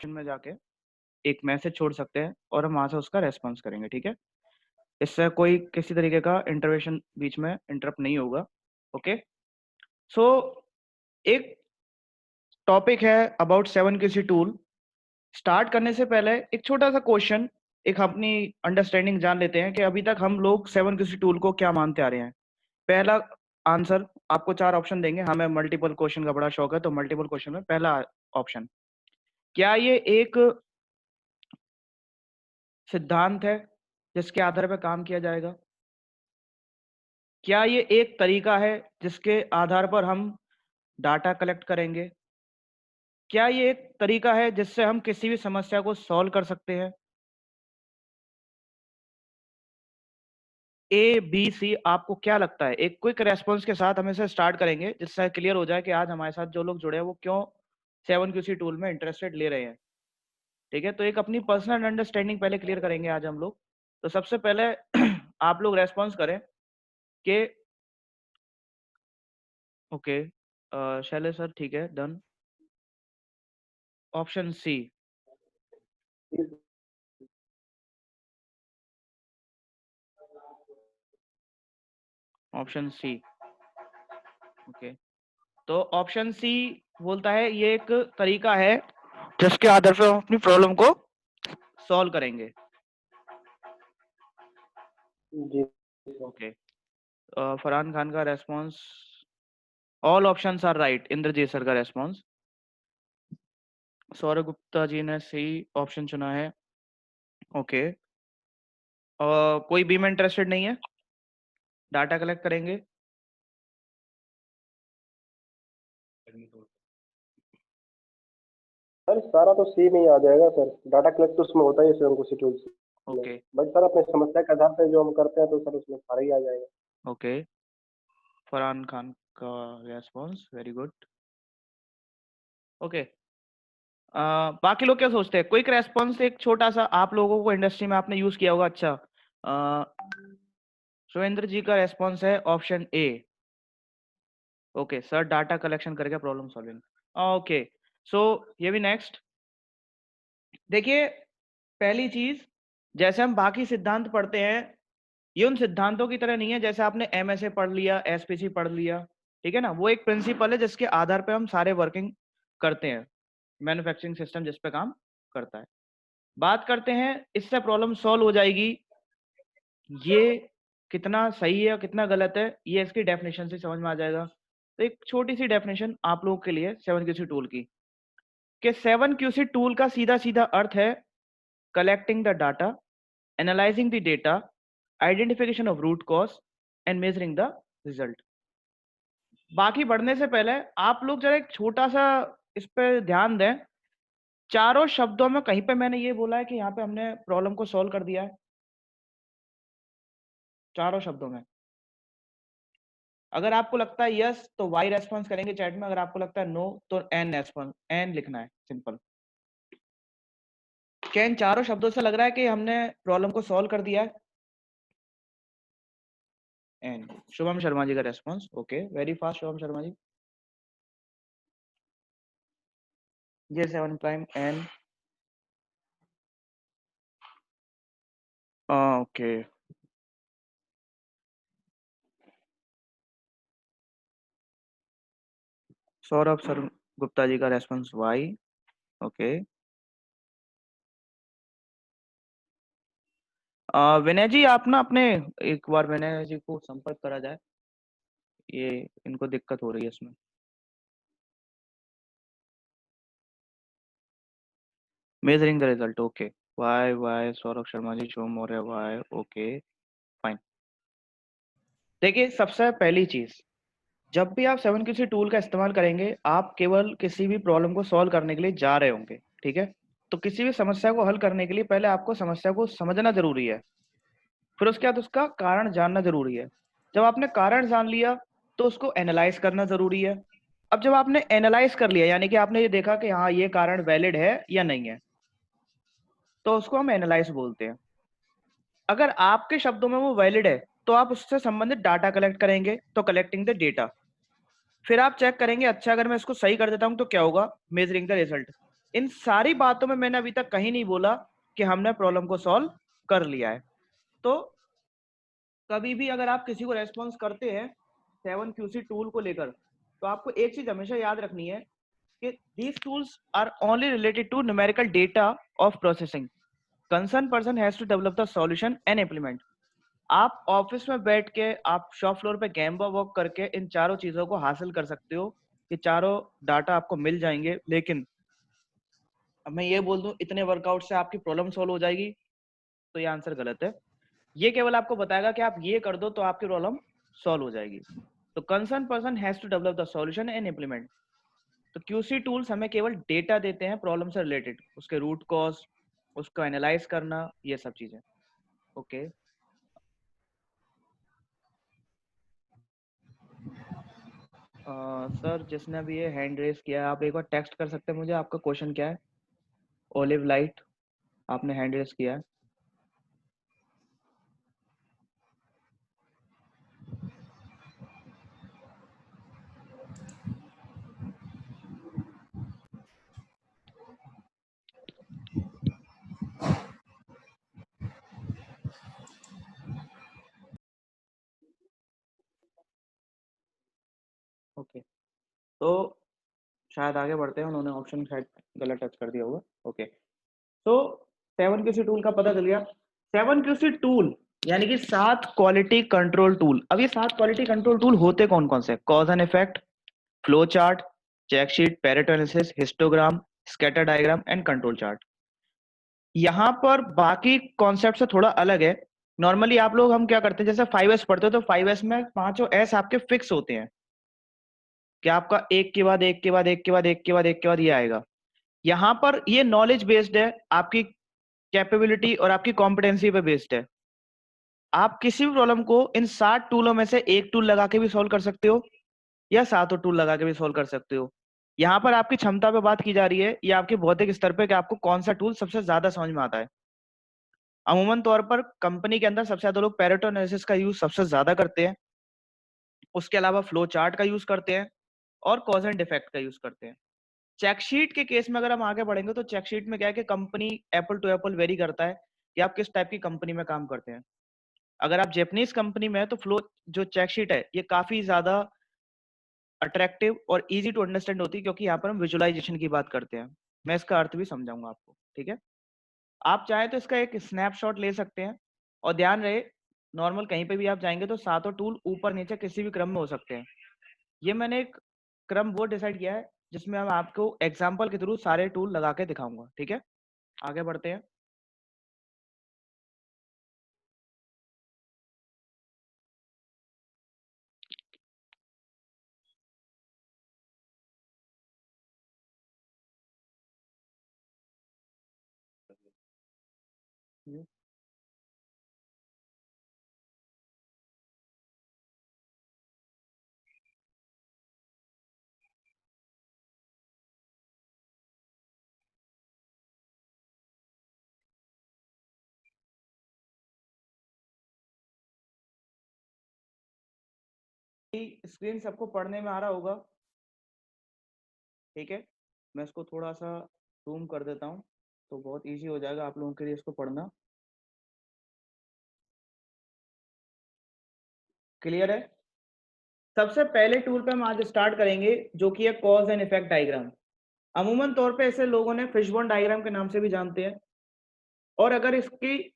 में जाके एक मैसेज छोड़ सकते हैं और हम वहां से उसका रेस्पॉन्स करेंगे, ठीक है। इससे कोई किसी तरीके का इंटरवेंशन बीच में इंटरप्ट नहीं होगा। ओके, सो एक टॉपिक है अबाउट 7QC टूल। स्टार्ट करने से पहले एक छोटा सा क्वेश्चन, एक अपनी अंडरस्टैंडिंग जान लेते हैं कि अभी तक हम लोग 7QC टूल को क्या मानते आ रहे हैं। पहला आंसर आपको 4 ऑप्शन देंगे। हमें मल्टीपल क्वेश्चन का बड़ा शौक है, तो मल्टीपल क्वेश्चन में पहला ऑप्शन, क्या ये एक सिद्धांत है जिसके आधार पर काम किया जाएगा? क्या ये एक तरीका है जिसके आधार पर हम डाटा कलेक्ट करेंगे? क्या ये एक तरीका है जिससे हम किसी भी समस्या को सॉल्व कर सकते हैं? ए, बी, सी, आपको क्या लगता है? एक क्विक रेस्पॉन्स के साथ हम इसे स्टार्ट करेंगे जिससे क्लियर हो जाए कि आज हमारे साथ जो लोग जुड़े हैं वो क्यों 7QC टूल में इंटरेस्टेड ले रहे हैं। ठीक है, तो एक अपनी पर्सनल अंडरस्टैंडिंग पहले क्लियर करेंगे आज हम लोग। तो सबसे पहले आप लोग रेस्पॉन्स करें कि ओके, शैलेश सर, ठीक है, done. Option c, option c, okay. तो ऑप्शन सी बोलता है ये एक तरीका है जिसके आधार पर हम अपनी प्रॉब्लम को सॉल्व करेंगे। जी ओके, फरहान खान का response, all options are right. Indrajit sir का रेस्पॉन्स, सौरभ गुप्ता जी ने सही ऑप्शन चुना है। ओके, कोई बी में इंटरेस्टेड नहीं है? डाटा कलेक्ट करेंगे। सर, सारा तो सी में ही आ जाएगा सर। डाटा कलेक्ट तो उसमें होता ही है स्वयं को टूल्स में। ओके, बट सर अपने समस्या के आधार पे जो हम करते हैं तो सर उसमें सारा ही आ जाएगा। ओके, फरहान खान का रेस्पॉन्स, वेरी गुड। ओके, बाकी लोग क्या सोचते हैं? क्विक रेस्पॉन्स एक छोटा सा, आप लोगों को इंडस्ट्री में आपने यूज किया होगा। अच्छा, सुरेंद्र जी का रेस्पॉन्स है option A. Okay sir, data collection करके प्रॉब्लम सॉल्विंग। ओके, सो ये भी नेक्स्ट। देखिए, पहली चीज, जैसे हम बाकी सिद्धांत पढ़ते हैं, ये उन सिद्धांतों की तरह नहीं है जैसे आपने एमएसए पढ़ लिया, एसपीसी पढ़ लिया। ठीक है ना, वो एक प्रिंसिपल है जिसके आधार पे हम सारे वर्किंग करते हैं, मैन्युफैक्चरिंग सिस्टम जिस पे काम करता है। बात करते हैं इससे प्रॉब्लम सॉल्व हो जाएगी, ये कितना सही है और कितना गलत है ये इसकी डेफिनेशन से समझ में आ जाएगा। तो एक छोटी सी डेफिनेशन आप लोगों के लिए 7QC टूल की, कि 7QC टूल का सीधा सीधा अर्थ है collecting the data, analysing the data, identification of root cause and measuring the result. बाकी बढ़ने से पहले आप लोग जरा एक छोटा सा इस पे ध्यान दें। चारों शब्दों में कहीं पे मैंने ये बोला है कि यहाँ पे हमने प्रॉब्लम को सॉल्व कर दिया है? चारों शब्दों में अगर आपको लगता है यस तो वाई रेस्पॉन्स करेंगे चैट में, अगर आपको लगता है नो तो एन रेस्पॉन्स, एन लिखना है, सिंपल। क्या इन चारों शब्दों से लग रहा है कि हमने प्रॉब्लम को सॉल्व कर दिया है? एन। शुभम शर्मा जी का response, okay, very fast Shubham Sharma ji. ये 7 prime N, okay. Saurabh sir Gupta ji का response Y, okay. Vinay ji, आप ना अपने एक बार विनय जी को संपर्क करा जाए, ये इनको दिक्कत हो रही है इसमें। Measuring the result, okay. Why why Saurabh Sharma ji, Shubham Maurya why, okay, fine. देखिए, सबसे पहली चीज, जब भी आप 7QC टूल का इस्तेमाल करेंगे आप केवल किसी भी प्रॉब्लम को सॉल्व करने के लिए जा रहे होंगे, ठीक है। तो किसी भी समस्या को हल करने के लिए पहले आपको समस्या को समझना जरूरी है, फिर उसके बाद उसका कारण जानना जरूरी है। जब आपने कारण जान लिया तो उसको एनालाइज करना जरूरी है। अब जब आपने एनालाइज कर लिया, यानी कि आपने ये देखा कि हाँ ये कारण वैलिड है या नहीं है, तो उसको हम एनालाइज बोलते हैं। अगर आपके शब्दों में वो वैलिड है तो आप उससे संबंधित डाटा कलेक्ट करेंगे, तो कलेक्टिंग द डेटा। फिर आप चेक करेंगे, अच्छा अगर मैं इसको सही कर देता हूं तो क्या होगा, मेजरिंग द रिजल्ट। इन सारी बातों में मैंने अभी तक कहीं नहीं बोला कि हमने प्रॉब्लम को सॉल्व कर लिया है। तो कभी भी अगर आप किसी को रेस्पॉन्स करते हैं 7QC टूल को लेकर, तो आपको एक चीज हमेशा याद रखनी है कि these tools are only related to numerical data of processing. Concerned person has to develop the solution and implement. आप ऑफिस में बैठ के, आप शॉप फ्लोर पे गैम्बा वर्क करके इन चारों चीजों को हासिल कर सकते हो, कि चारों डाटा आपको मिल जाएंगे, लेकिन अब मैं ये बोल दूं इतने वर्कआउट से आपकी प्रॉब्लम सॉल्व हो जाएगी, तो ये आंसर गलत है। ये केवल आपको बताएगा कि आप ये कर दो तो आपकी प्रॉब्लम सॉल्व हो जाएगी। तो concern person has to develop the solution and implement. तो क्यूसी टूल्स हमें केवल डेटा देते हैं प्रॉब्लम से रिलेटेड, उसके रूट कॉज, उसको एनालाइज करना, ये सब चीजें। ओके सर, जिसने अभी ये हैंड रेस किया है, आप एक बार टेक्स्ट कर सकते हैं मुझे, आपका क्वेश्चन क्या है? ओलिव लाइट, आपने हैंड रेस किया है। ओके, तो शायद आगे बढ़ते हैं, उन्होंने ऑप्शन शायद गलत टच कर दिया होगा। ओके, तो 7QC टूल का पता चल गया। 7QC टूल यानी कि 7 क्वालिटी कंट्रोल टूल। अब ये 7 क्वालिटी कंट्रोल टूल होते कौन कौन से? Cause and effect, flow chart, check sheet, Pareto analysis, histogram, scatter diagram and control chart. यहाँ पर बाकी कॉन्सेप्ट से थोड़ा अलग है। नॉर्मली आप लोग, हम क्या करते हैं, जैसे 5S पढ़ते हो तो 5S में 5 एस आपके फिक्स होते हैं कि आपका एक के बाद एक के बाद एक के बाद एक के बाद एक के बाद ये आएगा। यहाँ पर ये नॉलेज बेस्ड है, आपकी कैपेबिलिटी और आपकी कॉम्पिटेंसी पे बेस्ड है। आप किसी भी प्रॉब्लम को इन 7 टूलों में से एक टूल लगा के भी सॉल्व कर सकते हो, या सातों टूल लगा के भी सॉल्व कर सकते हो। यहाँ पर आपकी क्षमता पे बात की जा रही है, या आपके बौद्धिक स्तर पे कि आपको कौन सा टूल सबसे ज्यादा समझ में आता है। अमूमन तौर पर कंपनी के अंदर सबसे ज्यादा लोग पेरेटो एनालिसिस का यूज सबसे ज्यादा करते हैं, उसके अलावा फ्लो चार्ट का यूज करते हैं, और कॉज एंड इफेक्ट का यूज करते हैं। चेकशीट के केस में अगर हम आगे बढ़ेंगे, तो चेकशीट में क्या है कि company apple to apple vary करता है कि आप किस टाइप की कंपनी में काम करते हैं। अगर आप जैपनीज कंपनी में है तो फ्लो जो चेकशीट है ये काफी ज्यादा अट्रैक्टिव और इजी टू अंडरस्टैंड होती है, क्योंकि यहाँ पर हम विजुअलाइजेशन की बात करते हैं। मैं इसका अर्थ भी समझाऊंगा आपको, ठीक है? आप चाहे तो इसका एक स्नैपशॉट ले सकते हैं, और ध्यान रहे नॉर्मल कहीं पे भी आप जाएंगे तो सातों टूल ऊपर नीचे किसी भी क्रम में हो सकते हैं। ये मैंने एक क्रम वो डिसाइड किया है जिसमें हम आपको एग्जाम्पल के थ्रू सारे टूल लगा के दिखाऊंगा, ठीक है? आगे बढ़ते हैं। स्क्रीन सबको पढ़ने में आ रहा होगा, ठीक है? मैं इसको थोड़ा सा जूम कर देता हूँ, तो बहुत इजी हो जाएगा आप लोगों के लिए इसको पढ़ना। क्लियर है? सबसे पहले टूल पे हम आज स्टार्ट करेंगे, जो कि है कॉज एंड इफेक्ट डायग्राम। अमूमन तौर पे इसे लोगों ने फिशबोन डायग्राम के नाम से भी जानते हैं। और अगर इसकी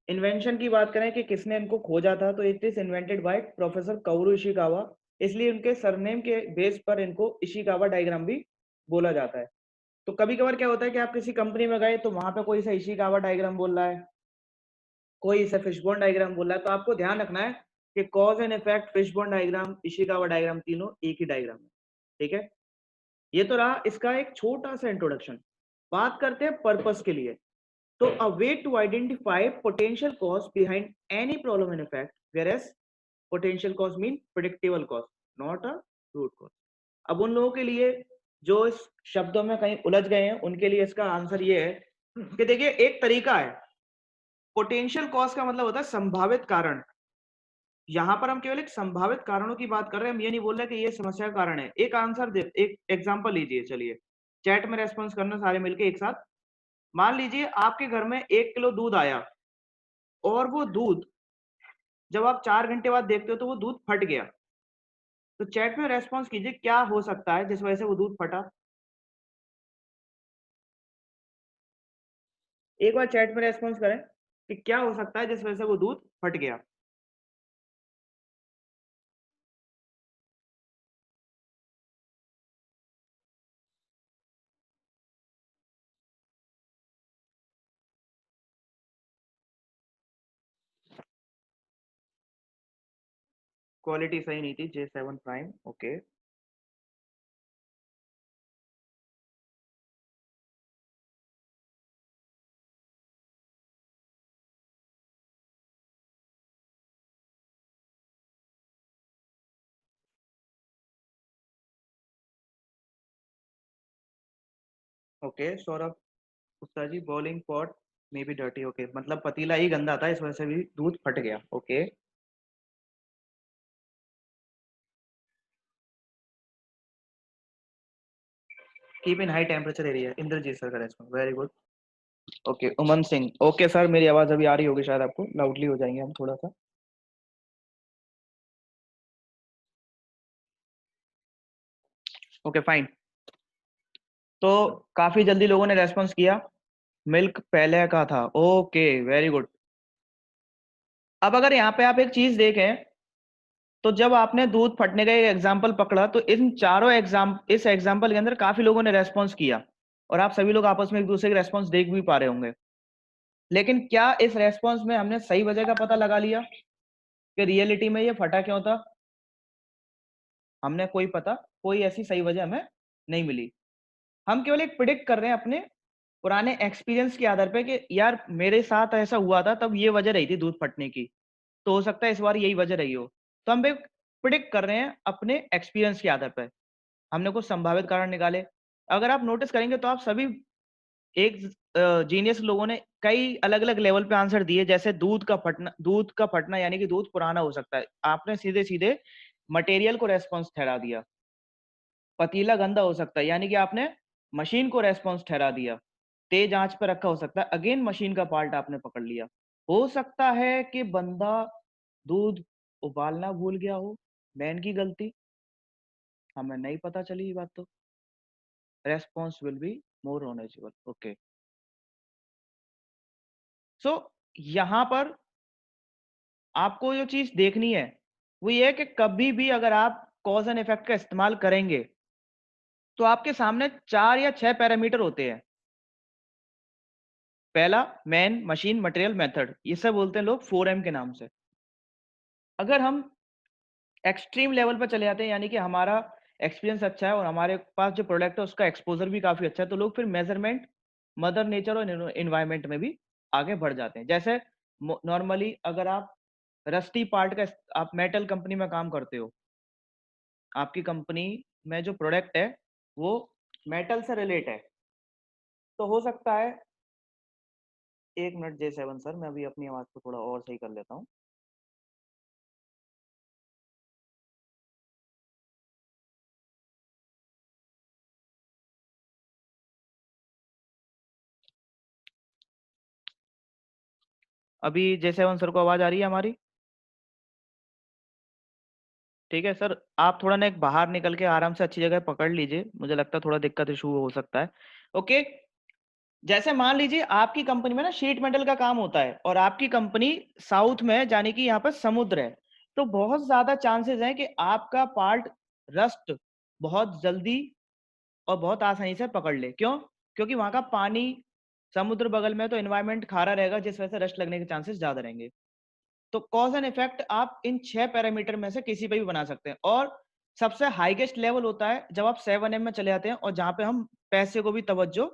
इन्वेंशन की बात करें कि किसने इनको खोजा था, तो it is invented by professor Kaoru Ishikawa. इसलिए उनके सरनेम के बेस पर इनको इशिकावा डायग्राम भी बोला जाता है। तो कभी कभार क्या होता है कि आप किसी कंपनी में गए तो वहां पे कोई सा इशिकावा डायग्राम बोल रहा है, कोई इसे फिशबोन डायग्राम बोल रहा है, तो आपको ध्यान रखना है कि cause and effect, fishbone diagram, Ishikawa diagram तीनों एक ही डायग्राम है, ठीक है? ये तो रहा इसका एक छोटा सा इंट्रोडक्शन। बात करते हैं पर्पस के लिए। तो a way to identify potential cause behind any problem and effect, whereas potential cause mean predictable cause, not a root cause. अब उन लोगों के लिए जो इस शब्दों में कहीं उलझ गए हैं, उनके लिए इसका आंसर ये है कि देखिए, एक तरीका है। पोटेंशियल कॉज का मतलब होता है संभावित कारण। यहां पर हम केवल एक संभावित कारणों की बात कर रहे हैं, हम ये नहीं बोल रहे कि ये समस्या का कारण है। एक आंसर दे, एक एग्जांपल लीजिए, चलिए चैट में रेस्पॉन्स करना सारे मिलके एक साथ। मान लीजिए आपके घर में 1 किलो दूध आया और वो दूध जब आप 4 घंटे बाद देखते हो तो वो दूध फट गया। तो चैट में रेस्पॉन्स कीजिए क्या हो सकता है जिस वजह से वो दूध फटा। एक बार चैट में रेस्पॉन्स करें कि क्या हो सकता है जिस वजह से वो दूध फट गया। क्वालिटी सही नहीं थी J7 prime. Okay okay Saurabh Gupta ji, boiling pot may be dirty. Okay, मतलब पतीला ही गंदा था इस वजह से भी दूध फट गया। Okay keep in high temperature area, Indrajeet sir का response, very good. Okay Uman Singh, okay sir मेरी आवाज अभी आ रही होगी शायद आपको, लाउडली हो जाएंगे हम थोड़ा सा। Okay fine. तो काफी जल्दी लोगों ने रेस्पॉन्स किया, मिल्क पहले का था। Okay very good. अब अगर यहाँ पे आप एक चीज देखें तो जब आपने दूध फटने का एक एग्जाम्पल पकड़ा तो इन चारों इस एग्जाम्पल के अंदर काफी लोगों ने रेस्पॉन्स किया और आप सभी लोग आपस में एक दूसरे के रेस्पॉन्स देख भी पा रहे होंगे। लेकिन क्या इस रेस्पॉन्स में हमने सही वजह का पता लगा लिया कि रियलिटी में ये फटा क्यों था? हमने कोई ऐसी सही वजह हमें नहीं मिली। हम केवल एक प्रिडिक्ट कर रहे हैं अपने पुराने एक्सपीरियंस के आधार पे कि यार मेरे साथ ऐसा हुआ था तब ये वजह रही थी दूध फटने की, तो हो सकता है इस बार यही वजह रही हो। तो हम एक प्रिडिक्ट कर रहे हैं अपने एक्सपीरियंस के आधार पर। हमने कुछ संभावित कारण निकाले। अगर आप नोटिस करेंगे तो आप सभी एक जीनियस लोगों ने कई अलग अलग लेवल पे आंसर दिए, जैसे दूध का फटना यानी कि दूध पुराना हो सकता है, आपने सीधे सीधे मटेरियल को रेस्पॉन्स ठहरा दिया। पतीला गंदा हो सकता है यानी कि आपने मशीन को रेस्पॉन्स ठहरा दिया। तेज आंच पर रखा हो सकता है, अगेन मशीन का पार्ट आपने पकड़ लिया। हो सकता है कि बंदा दूध उबालना भूल गया हो, मैन की गलती, हमें नहीं पता चली ये बात। तो रेस्पॉन्स विल बी मोर ऑनेजेबल। ओके सो यहां पर आपको जो चीज देखनी है वो ये है कि कभी भी अगर आप कॉज एंड इफेक्ट का इस्तेमाल करेंगे तो आपके सामने 4 या 6 पैरामीटर होते हैं। पहला मैन, मशीन, मटेरियल, मेथड, ये सब बोलते हैं लोग 4M के नाम से। अगर हम एक्सट्रीम लेवल पर चले जाते हैं यानी कि हमारा एक्सपीरियंस अच्छा है और हमारे पास जो प्रोडक्ट है उसका एक्सपोजर भी काफी अच्छा है, तो लोग फिर मेजरमेंट, मदर नेचर और एनवायरमेंट में भी आगे बढ़ जाते हैं। जैसे नॉर्मली अगर आप रस्टी पार्ट का आप मेटल कंपनी में काम करते हो, आपकी कंपनी में जो प्रोडक्ट है वो मेटल से रिलेट है, तो हो सकता है। 1 मिनट J7 सर, मैं अभी अपनी आवाज को थोड़ा और सही कर लेता हूँ। अभी J7 सर को आवाज आ रही है हमारी? ठीक है सर, आप थोड़ा ना एक बाहर निकल के आराम से अच्छी जगह पकड़ लीजिए, मुझे लगता है थोड़ा दिक्कत इशू हो सकता है। ओके, जैसे मान लीजिए आपकी कंपनी में ना शीट मेटल का काम होता है और आपकी कंपनी साउथ में है यानी कि यहाँ पर समुद्र है, तो बहुत ज्यादा चांसेस हैं कि आपका पार्ट रस्ट बहुत जल्दी और बहुत आसानी से पकड़ ले। क्यों? क्योंकि वहां का पानी, समुद्र बगल में, तो एनवायरमेंट खारा रहेगा जिस वजह से रस्ट लगने के चांसेस ज्यादा रहेंगे। तो कॉज एंड इफेक्ट आप इन 6 पैरामीटर में से किसी पे भी बना सकते हैं। और सबसे हाईएस्ट लेवल होता है जब आप 7M में चले जाते हैं और जहां पे हम पैसे को भी तवज्जो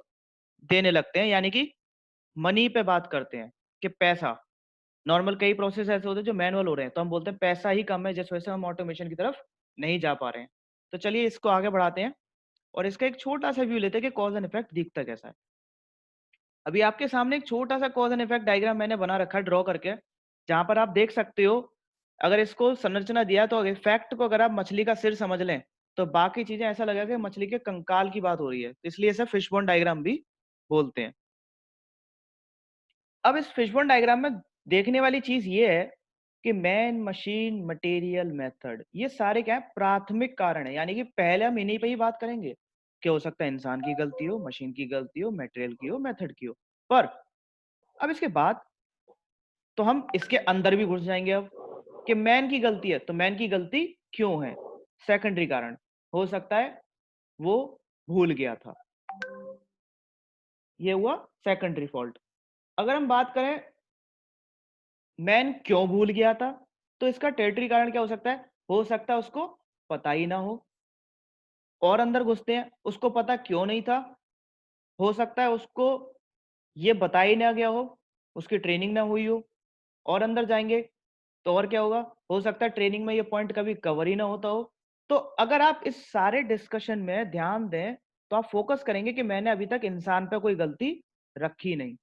देने लगते हैं, यानी कि मनी पे बात करते हैं कि पैसा। नॉर्मल कई प्रोसेस ऐसे होते हैं जो मैनुअल हो रहे हैं, तो हम बोलते हैं पैसा ही कम है जिस वजह से हम ऑटोमेशन की तरफ नहीं जा पा रहे हैं। तो चलिए इसको आगे बढ़ाते हैं और इसका एक छोटा सा व्यू लेते हैं कि कॉज एंड इफेक्ट दिखता कैसा है। अभी आपके सामने एक छोटा सा कॉज एंड इफेक्ट डायग्राम मैंने बना रखा है ड्रॉ करके, जहां पर आप देख सकते हो। अगर इसको संरचना दिया तो इफेक्ट को अगर आप मछली का सिर समझ लें तो बाकी चीजें ऐसा लगा कि मछली के कंकाल की बात हो रही है, इसलिए इसे फिशबोन डायग्राम भी बोलते हैं। अब इस फिशबोन डायग्राम में देखने वाली चीज ये है कि मैन, मशीन, मटेरियल, मेथड, ये सारे क्या है, प्राथमिक कारण है। यानी कि पहले हम इन्हीं पे ही बात करेंगे कि हो सकता है इंसान की गलती हो, मशीन की गलती हो, मटेरियल की हो, मेथड की हो। पर अब इसके बाद तो हम इसके अंदर भी घुस जाएंगे अब कि मैन की गलती है, तो मैन की गलती क्यों है? सेकेंडरी कारण हो सकता है वो भूल गया था, ये हुआ सेकेंडरी फॉल्ट। अगर हम बात करें मैन क्यों भूल गया था, तो इसका टेरिटरी कारण क्या हो सकता है उसको पता ही ना हो। और अंदर घुसते हैं, उसको पता क्यों नहीं था, हो सकता है उसको ये बताया ही ना गया हो, उसकी ट्रेनिंग ना हुई हो। और अंदर जाएंगे तो और क्या होगा, हो सकता है ट्रेनिंग में ये पॉइंट कभी कवर ही ना होता हो। तो अगर आप इस सारे डिस्कशन में ध्यान दें तो आप फोकस करेंगे कि मैंने अभी तक इंसान पे कोई गलती रखी नहीं।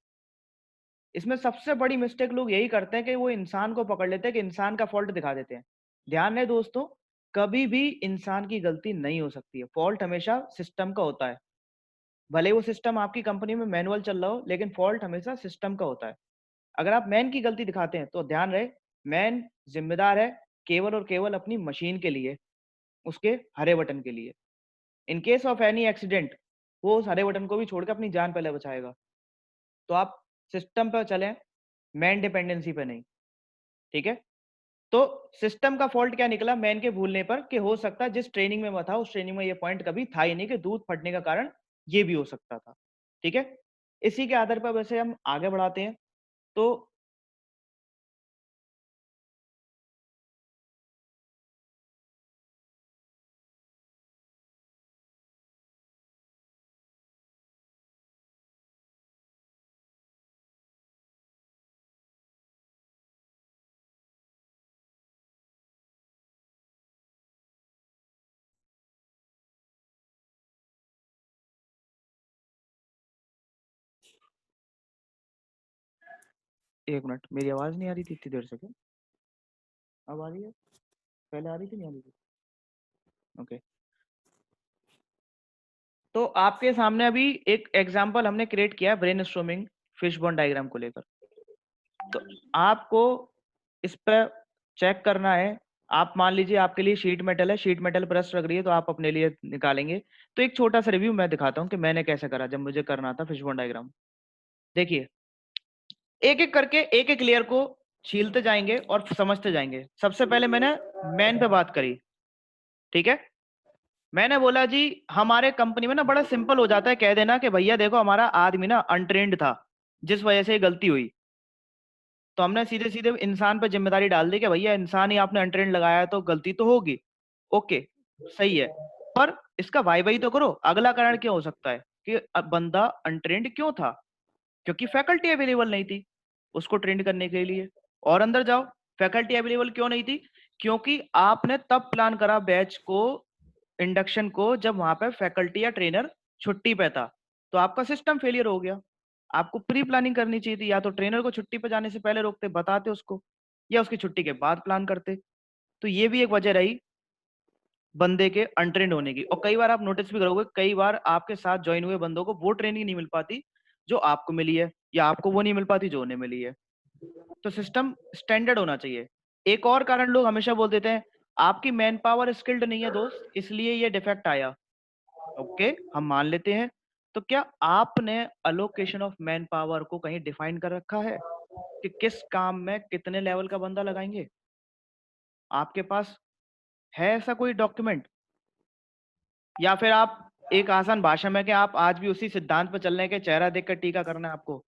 इसमें सबसे बड़ी मिस्टेक लोग यही करते हैं कि वो इंसान को पकड़ लेते हैं, कि इंसान का फॉल्ट दिखा देते हैं। ध्यान है दोस्तों, कभी भी इंसान की गलती नहीं हो सकती है, फॉल्ट हमेशा सिस्टम का होता है। भले वो सिस्टम आपकी कंपनी में मैनुअल चल रहा हो, लेकिन फॉल्ट हमेशा सिस्टम का होता है। अगर आप मैन की गलती दिखाते हैं तो ध्यान रहे, मैन जिम्मेदार है केवल और केवल अपनी मशीन के लिए, उसके हरे बटन के लिए। In case of any accident वो उस हरे बटन को भी छोड़कर अपनी जान पहले बचाएगा। तो आप सिस्टम पर चलें, मैन डिपेंडेंसी पे नहीं। ठीक है, तो सिस्टम का फॉल्ट क्या निकला मैन के भूलने पर, कि हो सकता है जिस ट्रेनिंग में मैं था उस ट्रेनिंग में ये पॉइंट कभी था ही नहीं कि दूध फटने का कारण ये भी हो सकता था। ठीक है, इसी के आधार पर वैसे हम आगे बढ़ाते हैं। तो एक मिनट, मेरी आवाज नहीं आ रही थी इतनी देर से क्या? अब आ रही है? पहले आ रही थी, नहीं आ रही थी? ओके। तो आपके सामने अभी एक एग्जांपल हमने क्रिएट किया है ब्रेनस्टॉर्मिंग फिशबोन डायग्राम को लेकर। तो आपको इस पर चेक करना है। आप मान लीजिए आपके लिए शीट मेटल है, शीट मेटल ब्रश लग रही है, तो आप अपने लिए निकालेंगे। तो एक छोटा सा रिव्यू मैं दिखाता हूँ कि मैंने कैसे करा जब मुझे करना था फिशबोन डायग्राम। देखिए, एक एक करके एक एक लेयर को छीलते जाएंगे और समझते जाएंगे। सबसे पहले मैंने मैन पे बात करी। ठीक है, मैंने बोला जी हमारे कंपनी में ना बड़ा सिंपल हो जाता है कह देना कि भैया देखो हमारा आदमी ना अनट्रेंड था, जिस वजह से ये गलती हुई। तो हमने सीधे सीधे इंसान पर जिम्मेदारी डाल दी कि भैया इंसान ही आपने अनट्रेंड लगाया है तो गलती तो होगी। ओके, सही है। पर इसका वाई वाई तो करो, अगला कारण क्या हो सकता है कि बंदा अनट्रेंड क्यों था? क्योंकि फैकल्टी अवेलेबल नहीं थी उसको ट्रेंड करने के लिए। और अंदर जाओ, फैकल्टी अवेलेबल क्यों नहीं थी? क्योंकि आपने तब प्लान करा बैच को, इंडक्शन को, जब वहां पे फैकल्टी या ट्रेनर छुट्टी पे था। तो आपका सिस्टम फेलियर हो गया। आपको प्री प्लानिंग करनी चाहिए थी, या तो ट्रेनर को छुट्टी पे जाने से पहले रोकते, बताते उसको, या उसकी छुट्टी के बाद प्लान करते। तो ये भी एक वजह रही बंदे के अनट्रेंड होने की। और कई बार आप नोटिस भी करोगे, कई बार आपके साथ ज्वाइन हुए बंदों को वो ट्रेनिंग नहीं मिल पाती जो आपको मिली है, या आपको वो नहीं मिल पाती जो उन्हें मिली है। तो सिस्टम स्टैंडर्ड होना चाहिए। एक और कारण लोग हमेशा बोल देते हैं, आपकी मैन पावर स्किल्ड नहीं है दोस्त, इसलिए ये डिफेक्ट आया। ओके, हम मान लेते हैं। तो क्या आपने अलोकेशन ऑफ मैन पावर को कहीं डिफाइन कर रखा है कि किस काम में कितने लेवल का बंदा लगाएंगे? आपके पास है ऐसा कोई डॉक्यूमेंट? या फिर आप एक आसान भाषा में कि आप आज भी उसी सिद्धांत पर चल रहे हैं कि चेहरा देखकर टीका करना है आपको?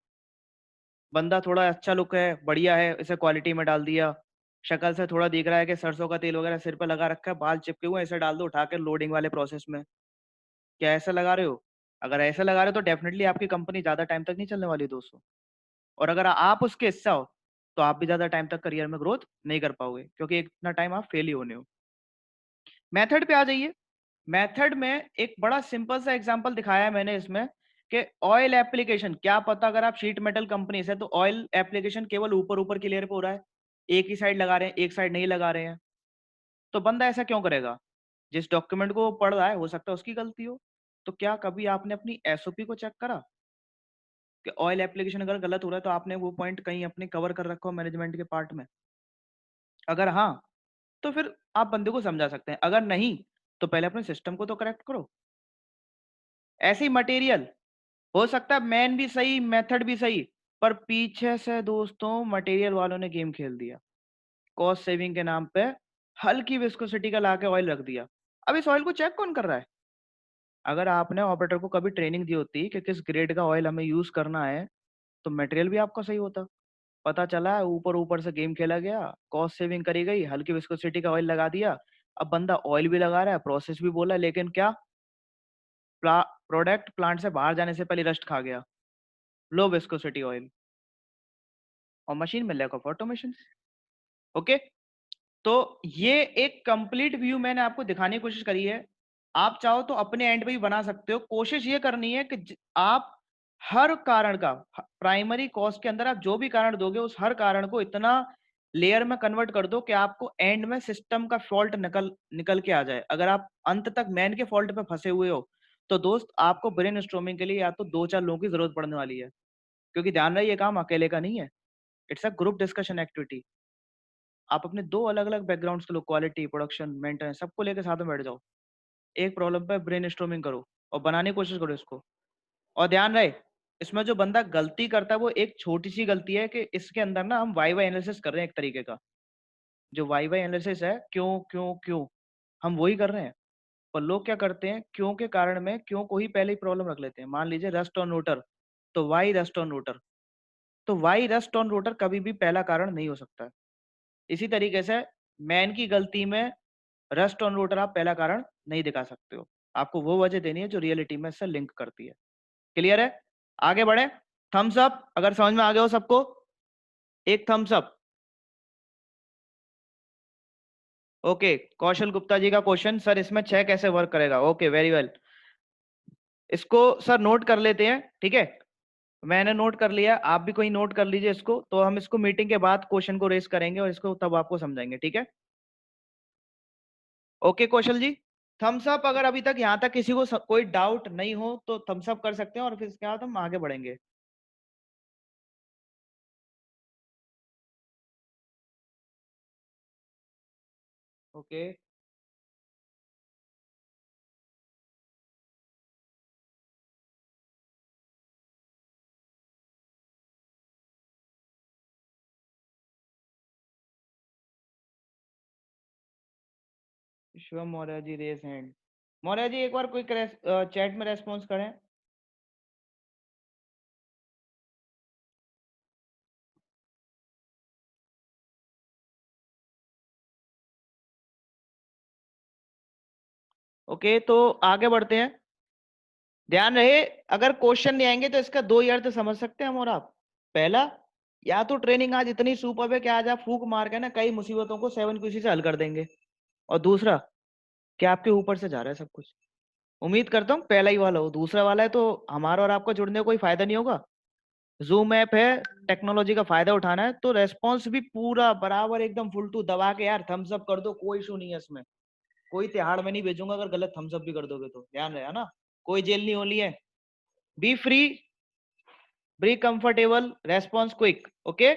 बंदा थोड़ा अच्छा लुक है, बढ़िया है, इसे क्वालिटी में डाल दिया। शक्ल से थोड़ा दिख रहा है कि सरसों का तेल वगैरह सिर पे लगा रखा है, बाल चिपके हुए हैं, इसे डाल दो उठा के लोडिंग वाले प्रोसेस में। क्या ऐसा लगा रहे हो? अगर ऐसा लगा रहे हो तो डेफिनेटली आपकी कंपनी ज्यादा टाइम तक नहीं चलने वाली दोस्तों। और अगर आप उसके हिस्सा हो तो आप भी ज्यादा टाइम तक करियर में ग्रोथ नहीं कर पाओगे, क्योंकि इतना टाइम आप फेल ही होने हो। मेथड पे आ जाइए। मेथड में एक बड़ा सिंपल सा एग्जांपल दिखाया है मैंने इसमें कि ऑयल एप्लीकेशन, क्या पता अगर आप शीट मेटल कंपनी से, तो ऑयल एप्लीकेशन केवल ऊपर ऊपर की लेयर पे हो रहा है, एक ही साइड लगा रहे हैं, एक साइड नहीं लगा रहे हैं। तो बंदा ऐसा क्यों करेगा? जिस डॉक्यूमेंट को वो पढ़ रहा है हो सकता है उसकी गलती हो। तो क्या कभी आपने अपनी एसओपी को चेक करा कि ऑयल एप्लीकेशन अगर गलत हो रहा है तो आपने वो पॉइंट कहीं अपने कवर कर रखा हो मैनेजमेंट के पार्ट में? अगर हाँ, तो फिर आप बंदे को समझा सकते हैं। अगर नहीं, तो पहले अपने सिस्टम को तो करेक्ट करो। ऐसे ही मटेरियल हो सकता है मैन भी सही, मेथड भी सही, पर पीछे से दोस्तों मटेरियल वालों ने गेम खेल दिया। कॉस्ट सेविंग के नाम पे हल्की विस्कोसिटी का लाके ऑयल रख दिया। अब इस ऑयल को चेक कौन कर रहा है? अगर आपने ऑपरेटर को कभी ट्रेनिंग दी होती कि किस ग्रेड का ऑयल हमें यूज करना है, तो मटेरियल भी आपका सही होता। पता चला ऊपर ऊपर से गेम खेला गया, कॉस्ट सेविंग करी गई, हल्की विस्कोसिटी का ऑयल लगा दिया। अब बंदा ऑयल भी लगा रहा है, प्रोसेस भी बोला, लेकिन क्या प्रोडक्ट प्लांट से बाहर जाने से पहले रस्ट खा गया। लो विस्कोसिटी ऑयल और मशीन में लैक ऑफ ऑटोमेशन। ओके, तो ये एक कंप्लीट व्यू मैंने आपको दिखाने की कोशिश करी है। आप चाहो तो अपने एंड पे भी बना सकते हो। कोशिश ये करनी है कि आप हर कारण का प्राइमरी कॉस्ट के अंदर आप जो भी कारण दोगे उस हर कारण को इतना लेयर में कन्वर्ट कर दो कि आपको एंड में सिस्टम का फॉल्ट निकल निकल के आ जाए। अगर आप अंत तक मैन के फॉल्ट पे फंसे हुए हो तो दोस्त आपको ब्रेन स्ट्रोमिंग के लिए या तो 2-4 लोगों की जरूरत पड़ने वाली है, क्योंकि ध्यान रहे ये काम अकेले का नहीं है। It's a group discussion activity. आप अपने 2 अलग-अलग बैकग्राउंड्स के लोग, क्वालिटी, प्रोडक्शन, मेंटेनेंस, सबको लेके साथ में बैठ जाओ। एक प्रॉब्लम पे ब्रेनस्टॉर्मिंग करो और बनाने की कोशिश करो इसको। और ध्यान रहे, इसमें जो बंदा गलती करता है वो एक छोटी-सी गलती है कि इसके अंदर ना हम वाई वाई एनालिसिस कर रहे हैं एक तरीके का। जो वाई वाई एनालिसिस है, क्यों, क्यों, क्यों, हम वही कर रहे हैं। पर लोग क्या करते हैं, क्यों के कारण में क्यों को ही पहले ही प्रॉब्लम रख लेते हैं। मान लीजिए रस्ट ऑन रोटर, तो वाई रस्ट ऑन रोटर। तो वाई रस्ट ऑन रोटर कभी भी पहला कारण नहीं हो सकता है। इसी तरीके से मैन की गलती में रस्ट ऑन रोटर आप पहला कारण नहीं दिखा सकते हो। आपको वो वजह देनी है जो रियलिटी में इससे लिंक करती है। क्लियर है? आगे बढ़े। थम्स अप अगर समझ में आ गया हो सबको। एक थम्स अप। ओके, कौशल गुप्ता जी का क्वेश्चन, सर इसमें 6 कैसे वर्क करेगा? Okay, very well. इसको सर नोट कर लेते हैं, ठीक है? मैंने नोट कर लिया, आप भी कोई नोट कर लीजिए इसको। तो हम इसको मीटिंग के बाद क्वेश्चन को रेस करेंगे और इसको तब आपको समझाएंगे, ठीक है? ओके कौशल जी, थम्स अप। अगर अभी तक यहाँ तक किसी को कोई डाउट नहीं हो तो थम्स अप कर सकते हैं और फिर इसके बाद हम आगे बढ़ेंगे। Okay, Shivam Maurya ji race hand. Maurya ji एक बार क्विक चैट में रेस्पॉन्स करें। ओके, तो आगे बढ़ते हैं। ध्यान रहे, अगर क्वेश्चन नहीं आएंगे तो इसका दो ही अर्थ समझ सकते हैं हम और आप। पहला, या तो ट्रेनिंग आज इतनी सुपर है कि आज आप फूक मार के ना कई मुसीबतों को 7 QC से हल कर देंगे। और दूसरा, कि आपके ऊपर से जा रहा है सब कुछ। उम्मीद करता हूँ पहला ही वाला हो। दूसरा वाला है तो हमारा और आपका जुड़ने का कोई फायदा नहीं होगा। जूम ऐप है, टेक्नोलॉजी का फायदा उठाना है तो रेस्पॉन्स भी पूरा बराबर एकदम फुल टू दबा के यार थम्स अप कर दो, कोई इशू नहीं है इसमें। कोई तिहाड़ में नहीं भेजूंगा अगर गलत थम्स अप भी कर दोगे तो। ध्यान रहे, है ना? कोई जेल नहीं होनी है। B free, be comfortable, response quick. Okay,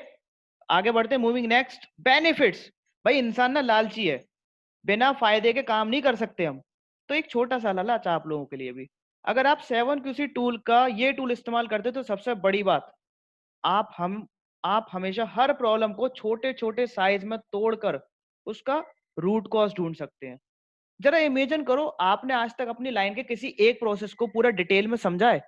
आगे बढ़ते हैं। Moving next, benefits. भाई इंसान ना लालची है, बिना फायदे के काम नहीं कर सकते हम। तो एक छोटा सा लालच आप लोगों के लिए भी। अगर आप 7 QC टूल का ये टूल इस्तेमाल करते तो सबसे बड़ी बात, आप हम आप हमेशा हर प्रॉब्लम को छोटे छोटे साइज में तोड़कर उसका रूट कॉज ढूंढ सकते हैं। जरा इमेजिन करो, आपने आज तक अपनी लाइन के किसी एक प्रोसेस को पूरा डिटेल में समझा है?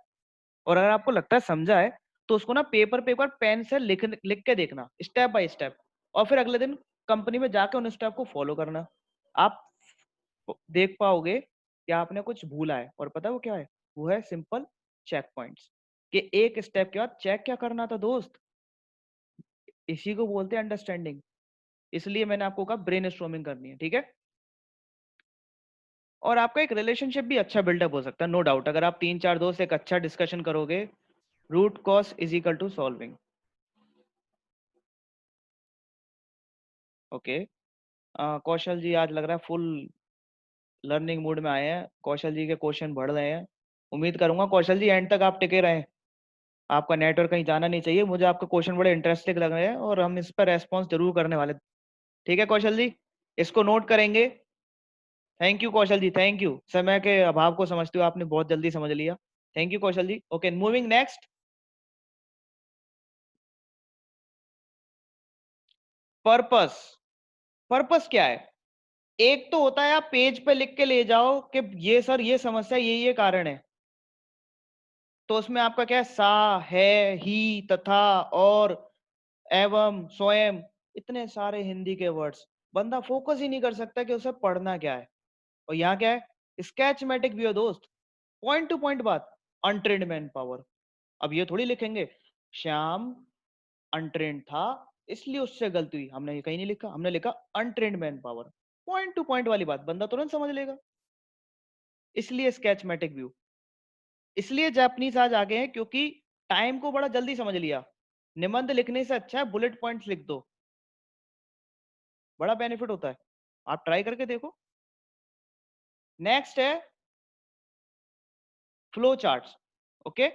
और अगर आपको लगता है समझा है तो उसको ना पेपर पेपर पेन से लिख लिख के देखना स्टेप बाय स्टेप। और फिर अगले दिन कंपनी में जाकर उन स्टेप को फॉलो करना। आप देख पाओगे कि आपने कुछ भूला है, और पता है वो क्या है? वो है सिंपल चेक पॉइंट्स। कि एक स्टेप के बाद चेक क्या करना था दोस्त, इसी को बोलते हैं अंडरस्टैंडिंग। इसलिए मैंने आपको कहा ब्रेन स्ट्रोमिंग करनी है, ठीक है? और आपका एक रिलेशनशिप भी अच्छा बिल्डअप हो सकता है, नो डाउट। अगर आप 3-4 दोस्त एक अच्छा डिस्कशन करोगे, root cause is equal to solving. Okay, Kaushal ji आज लग रहा है फुल लर्निंग मूड में आए हैं, कौशल जी के क्वेश्चन बढ़ रहे हैं। उम्मीद करूंगा कौशल जी एंड तक आप टिके रहें, आपका नेटवर्क कहीं जाना नहीं चाहिए। मुझे आपके क्वेश्चन बड़े इंटरेस्टिंग लग रहे हैं और हम इस पर रेस्पॉन्स जरूर करने वाले। ठीक है कौशल जी, इसको नोट करेंगे। Thank you Kaushal ji, thank you. समय के अभाव को समझते हुए आपने बहुत जल्दी समझ लिया। Thank you Kaushal ji. Okay, moving next. Purpose. Purpose क्या है? एक तो होता है आप पेज पे लिख के ले जाओ कि ये सर ये समस्या ये कारण है, तो उसमें आपका क्या है, सा, है, ही, तथा, और, एवं, स्वयं, इतने सारे हिंदी के वर्ड्स, बंदा फोकस ही नहीं कर सकता कि उसे पढ़ना क्या है। और यहाँ क्या है, स्केचमेटिक व्यू दोस्त, पॉइंट टू पॉइंट बात, अनट्रेन्ड मैन पावर। अब ये थोड़ी लिखेंगे श्याम अनट्रेन्ड था इसलिए उससे गलती हुई, हमने ये कहीं नहीं लिखा, हमने लिखा untrained man power. Point two point वाली बात बंदा तुरंत समझ लेगा, इसलिए स्केचमेटिक व्यू। इसलिए जापानीज आज आगे हैं क्योंकि टाइम को बड़ा जल्दी समझ लिया। निबंध लिखने से अच्छा है बुलेट पॉइंट्स लिख दो, बड़ा बेनिफिट होता है, आप ट्राई करके देखो। नेक्स्ट है फ्लो चार्ट्स। ओके,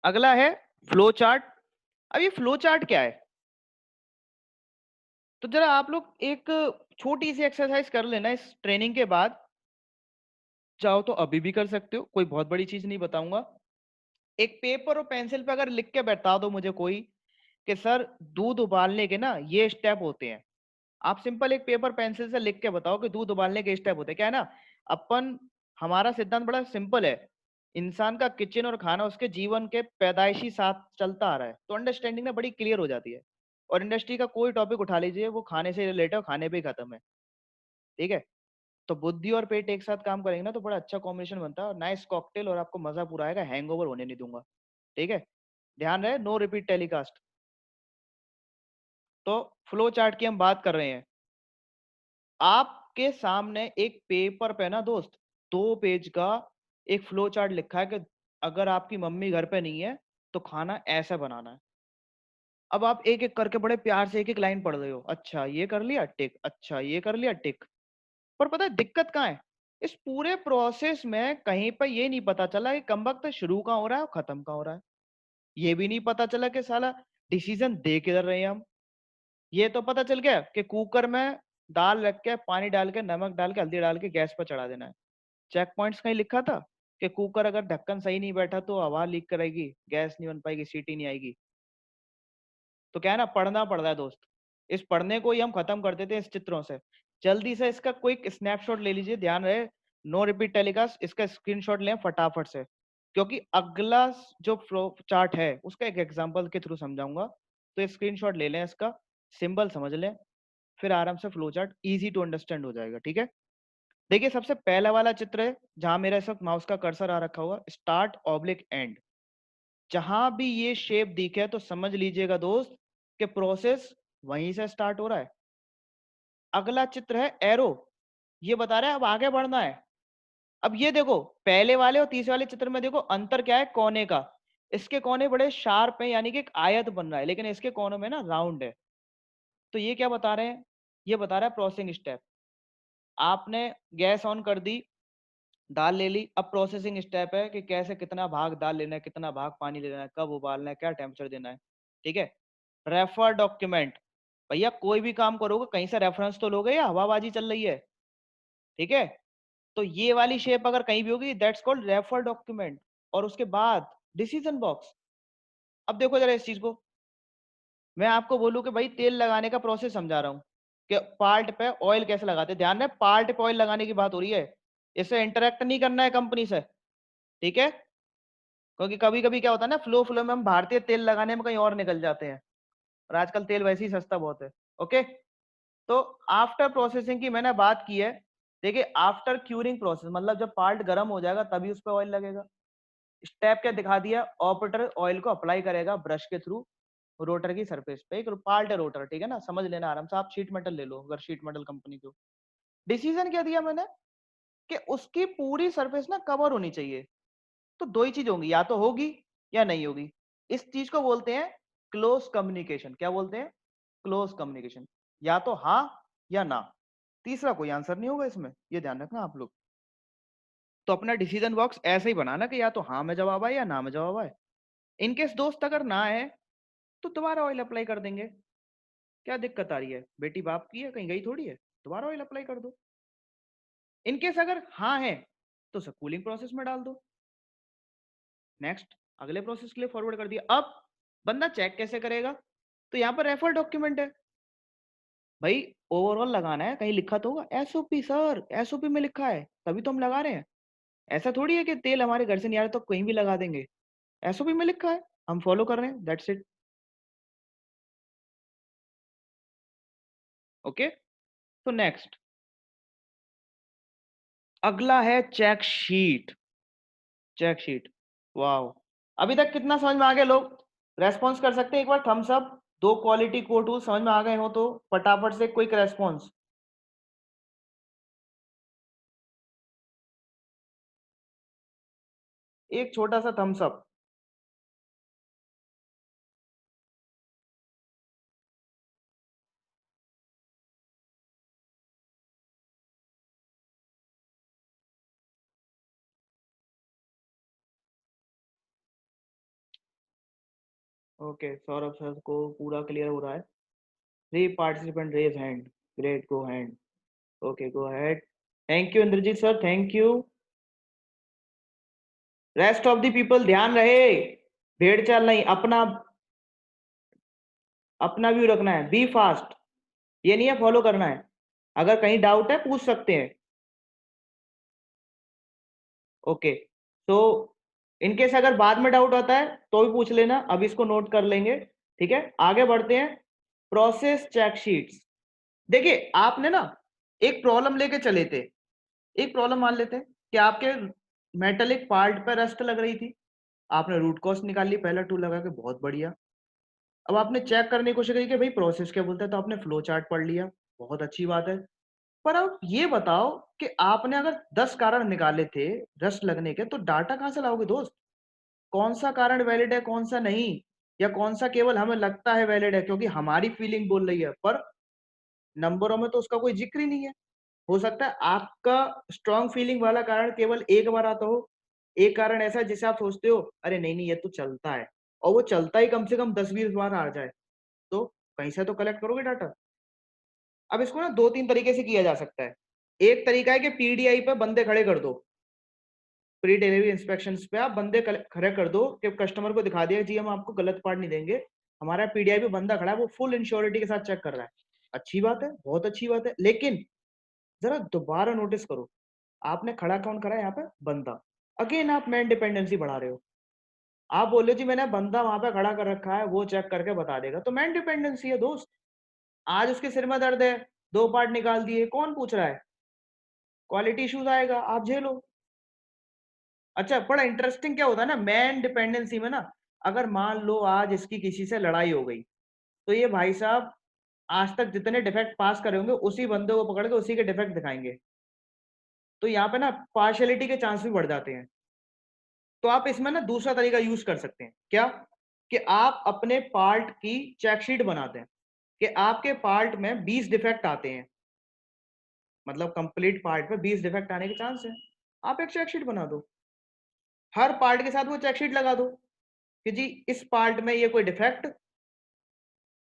अगला है फ्लो चार्ट। अब ये फ्लो चार्ट क्या है, तो जरा आप लोग एक छोटी सी एक्सरसाइज कर लेना इस ट्रेनिंग के बाद, चाहो तो अभी भी कर सकते हो, कोई बहुत बड़ी चीज नहीं बताऊंगा। एक पेपर और पेंसिल पे अगर लिख के बता दो मुझे कोई कि सर दूध उबालने के ना ये स्टेप होते हैं, आप सिंपल एक पेपर पेंसिल से लिख के बताओ कि दूध उबालने के स्टेप होते हैं। क्या है ना, अपन, हमारा सिद्धांत बड़ा सिंपल है, इंसान का किचन और खाना उसके जीवन के पैदाइशी साथ चलता आ रहा है, तो अंडरस्टैंडिंग ना बड़ी क्लियर हो जाती है। और इंडस्ट्री का कोई टॉपिक उठा लीजिए वो खाने से रिलेटेड, खाने पे ही खत्म है। ठीक है, तो बुद्धि और पेट एक साथ काम करेंगे ना तो बड़ा अच्छा कॉम्बिनेशन बनता है, और नाइस कॉकटेल, और आपको मजा पूरा आएगा, हैंगओवर होने नहीं दूंगा। ठीक है, ध्यान रहे, नो रिपीट टेलीकास्ट। तो फ्लो चार्ट की हम बात कर रहे हैं। आपके सामने एक पेपर पे ना दोस्त 2 पेज का एक फ्लो चार्ट लिखा है कि अगर आपकी मम्मी घर पे नहीं है तो खाना ऐसा बनाना है। अब आप एक एक करके बड़े प्यार से एक एक लाइन पढ़ रहे हो, अच्छा ये कर लिया टिक, अच्छा ये कर लिया टिक। पर पता है दिक्कत कहाँ है, इस पूरे प्रोसेस में कहीं पर ये नहीं पता चला कि कम वक्त शुरू कहाँ हो रहा है और खत्म कहाँ हो रहा है। ये भी नहीं पता चला कि साला डिसीजन दे किधर रहे हैं हम। ये तो पता चल गया कि कुकर में दाल रख के पानी डाल के नमक डाल के हल्दी डाल के गैस पर चढ़ा देना है। चेक पॉइंट्स कहीं लिखा था कि कुकर अगर ढक्कन सही नहीं बैठा तो हवा लीक करेगी, गैस नहीं बन पाएगी, सीटी नहीं आएगी। तो क्या है ना, पढ़ना पड़ रहा है दोस्त। इस पढ़ने को ही हम खत्म कर देते हैं इस चित्रों से। जल्दी से इसका क्विक स्नैपशॉट ले लीजिए, ध्यान रहे नो रिपीट टेलीकास्ट, इसका स्क्रीनशॉट लें फटाफट से, क्योंकि अगला जो फ्लो चार्ट है उसका एक एग्जांपल के थ्रू समझाऊंगा। तो स्क्रीनशॉट ले लें, इसका सिंबल समझ लें, फिर आराम से flow chart easy to understand हो जाएगा। ठीक है, देखिए सबसे पहला वाला चित्र है जहां मेरा इस वक्त माउस का कर्सर आ रखा हुआ, स्टार्ट ऑब्लिक एंड। जहां भी ये शेप दिखे तो समझ लीजिएगा दोस्त कि प्रोसेस वहीं से स्टार्ट हो रहा है। अगला चित्र है एरो, ये बता रहा है अब आगे बढ़ना है। अब ये देखो पहले वाले और तीसरे वाले चित्र में देखो अंतर क्या है, कोने का। इसके कोने बड़े शार्प हैं, यानी कि एक आयत बन रहा है, लेकिन इसके कोनों में ना राउंड है। तो ये क्या बता रहे हैं, ये बता रहा है प्रोसेसिंग स्टेप। आपने गैस ऑन कर दी, दाल ले ली, अब प्रोसेसिंग स्टेप है कि कैसे कितना भाग दाल लेना है, कितना भाग पानी लेना है, कब उबालना है, क्या टेम्परेचर देना है। ठीक है, रेफर डॉक्यूमेंट, भैया कोई भी काम करोगे कहीं से रेफरेंस तो लोगे या हवाबाजी चल रही है। ठीक है, तो ये वाली शेप अगर कहीं भी होगी दैट्स कॉल्ड रेफर डॉक्यूमेंट। और उसके बाद डिसीजन बॉक्स। अब देखो जरा इस चीज को, मैं आपको बोलूं कि भाई तेल लगाने का प्रोसेस समझा रहा हूँ कि पार्ट पे ऑयल कैसे लगाते हैं, ध्यान रहे पार्ट पे ऑयल लगाने की बात हो रही है, इससे इंटरेक्ट नहीं करना है कंपनी से। ठीक है, क्योंकि कभी कभी क्या होता है ना, फ्लो फ्लो में हम भारतीय तेल लगाने में कहीं और निकल जाते हैं, और आजकल तेल वैसे ही सस्ता बहुत है। ओके, तो आफ्टर प्रोसेसिंग की मैंने बात की है। देखिए आफ्टर क्यूरिंग प्रोसेस मतलब जब पार्ट गर्म हो जाएगा तभी उस पर ऑयल लगेगा। स्टेप क्या दिखा दिया, ऑपरेटर ऑयल को अप्लाई करेगा ब्रश के थ्रू रोटर की सरफेस पे, एक पार्ट है रोटर, ठीक है ना, समझ लेना आराम से, आप शीट मेटल ले लो अगर शीट मेटल कंपनी को। डिसीजन क्या दिया मैंने कि उसकी पूरी सरफेस ना कवर होनी चाहिए। तो दो ही चीज होंगी, या तो होगी या नहीं होगी। इस चीज को बोलते हैं क्लोज कम्युनिकेशन। क्या बोलते हैं? Close communication. या तो हाँ या ना, तीसरा कोई आंसर नहीं होगा इसमें, ये ध्यान रखना आप लोग। तो अपना डिसीजन बॉक्स ऐसे ही बनाना कि या तो हाँ में जवाब आए या ना में जवाब आए। इनकेस दोस्त अगर ना है तो दोबारा ऑयल अप्लाई कर देंगे। क्या दिक्कत आ रही है? बेटी बाप की है, कहीं गई थोड़ी है, दोबारा ऑयल अप्लाई कर दो। इनकेस अगर हाँ है तो सब कूलिंग प्रोसेस में डाल दो। नेक्स्ट, अगले प्रोसेस के लिए फॉरवर्ड कर दिया। अब बंदा चेक कैसे करेगा? तो यहाँ पर रेफर डॉक्यूमेंट है भाई, ओवरऑल लगाना है। कहीं लिखा तो होगा एसओपी, सर एसओपी में लिखा है तभी तो हम लगा रहे हैं। ऐसा थोड़ी है कि तेल हमारे घर से नहीं आ रहा तो कहीं भी लगा देंगे। एसओपी में लिखा है, हम फॉलो कर रहे हैं, दैट्स इट। ओके, तो नेक्स्ट अगला है check sheet. Check sheet, wow. अभी तक कितना समझ में आ गया? लोग रेस्पॉन्स कर सकते हैं एक बार, थम्स अप। दो क्वालिटी कोड टूल समझ में आ गए हो तो फटाफट से क्विक रेस्पॉन्स। एक छोटा सा thumbs up. Okay, Saurabh sir को पूरा क्लियर हो रहा है। Three participant raise hand, great, go hand. Okay, go ahead. Thank you Indrajeet sir, thank you. Rest of the people ध्यान रहे, भेड़ चाल नहीं, अपना अपना व्यू रखना है। बी फास्ट, ये नहीं है फॉलो करना है। अगर कहीं डाउट है पूछ सकते हैं। ओके, तो इनकेस अगर बाद में डाउट आता है तो भी पूछ लेना, अभी इसको नोट कर लेंगे। ठीक है, आगे बढ़ते हैं। Process check sheets. देखिए आपने ना एक प्रॉब्लम लेके चले थे। एक प्रॉब्लम मान लेते हैं कि आपके मेटेलिक पार्ट पर रस्ट लग रही थी। आपने रूट कॉज निकाल ली, पहला टूल लगा के, बहुत बढ़िया। अब आपने चेक करने की कोशिश करी कि भाई प्रोसेस क्या बोलता है, तो आपने फ्लो चार्ट पढ़ लिया, बहुत अच्छी बात है। पर अब ये बताओ कि आपने अगर 10 कारण निकाले थे रस्ट लगने के, तो डाटा कहां से लाओगे दोस्त? कौन सा कारण वैलिड है, कौन सा नहीं, या कौन सा केवल हमें लगता है वैलिड है क्योंकि हमारी फीलिंग बोल रही है, पर नंबरों में तो उसका कोई जिक्र ही नहीं है। हो सकता है आपका स्ट्रॉन्ग फीलिंग वाला कारण केवल एक बार आता हो। एक कारण ऐसा है जिसे आप सोचते हो अरे नहीं नहीं ये तो चलता है, और वो चलता ही कम से कम 10-20 बार आ जाए, तो कहीं से तो कलेक्ट करोगे डाटा। अब इसको ना दो तीन तरीके से किया जा सकता है। एक तरीका है कि पीडीआई पे बंदे खड़े कर दो, प्री डिलीवरी इंस्पेक्शन पे आप बंदे खड़े कर दो कि कस्टमर को दिखा दिया जी हम आपको गलत पार्ट नहीं देंगे, हमारा पीडीआई पे बंदा खड़ा है, वो फुल इंश्योरिटी के साथ चेक कर रहा है। अच्छी बात है, बहुत अच्छी बात है, लेकिन जरा दोबारा नोटिस करो, आपने खड़ा कौन करा है यहाँ पे? बंदा। अगेन आप मैन डिपेंडेंसी बढ़ा रहे हो। आप बोल रहे हो जी मैंने बंदा वहां पे खड़ा कर रखा है, वो चेक करके बता देगा, तो मैन डिपेंडेंसी है दोस्त। आज उसके सिर में दर्द है, दो पार्ट निकाल दिए, कौन पूछ रहा है? क्वालिटी इश्यूज आएगा, आप झेलो। अच्छा, बड़ा इंटरेस्टिंग क्या होता है ना मैन डिपेंडेंसी में ना, अगर मान लो आज इसकी किसी से लड़ाई हो गई, तो ये भाई साहब आज तक जितने डिफेक्ट पास करे होंगे उसी बंदे को पकड़ के उसी के डिफेक्ट दिखाएंगे। तो यहाँ पे ना पार्शियलिटी के चांस भी बढ़ जाते हैं। तो आप इसमें ना दूसरा तरीका यूज कर सकते हैं, क्या? कि आप अपने पार्ट की चेकशीट बनाते हैं कि आपके पार्ट में 20 डिफेक्ट आते हैं, मतलब कंप्लीट पार्ट में 20 डिफेक्ट आने के चांस है। आप एक चेकशीट बना दो, हर पार्ट के साथ वो चेकशीट लगा दो कि जी इस पार्ट में ये कोई डिफेक्ट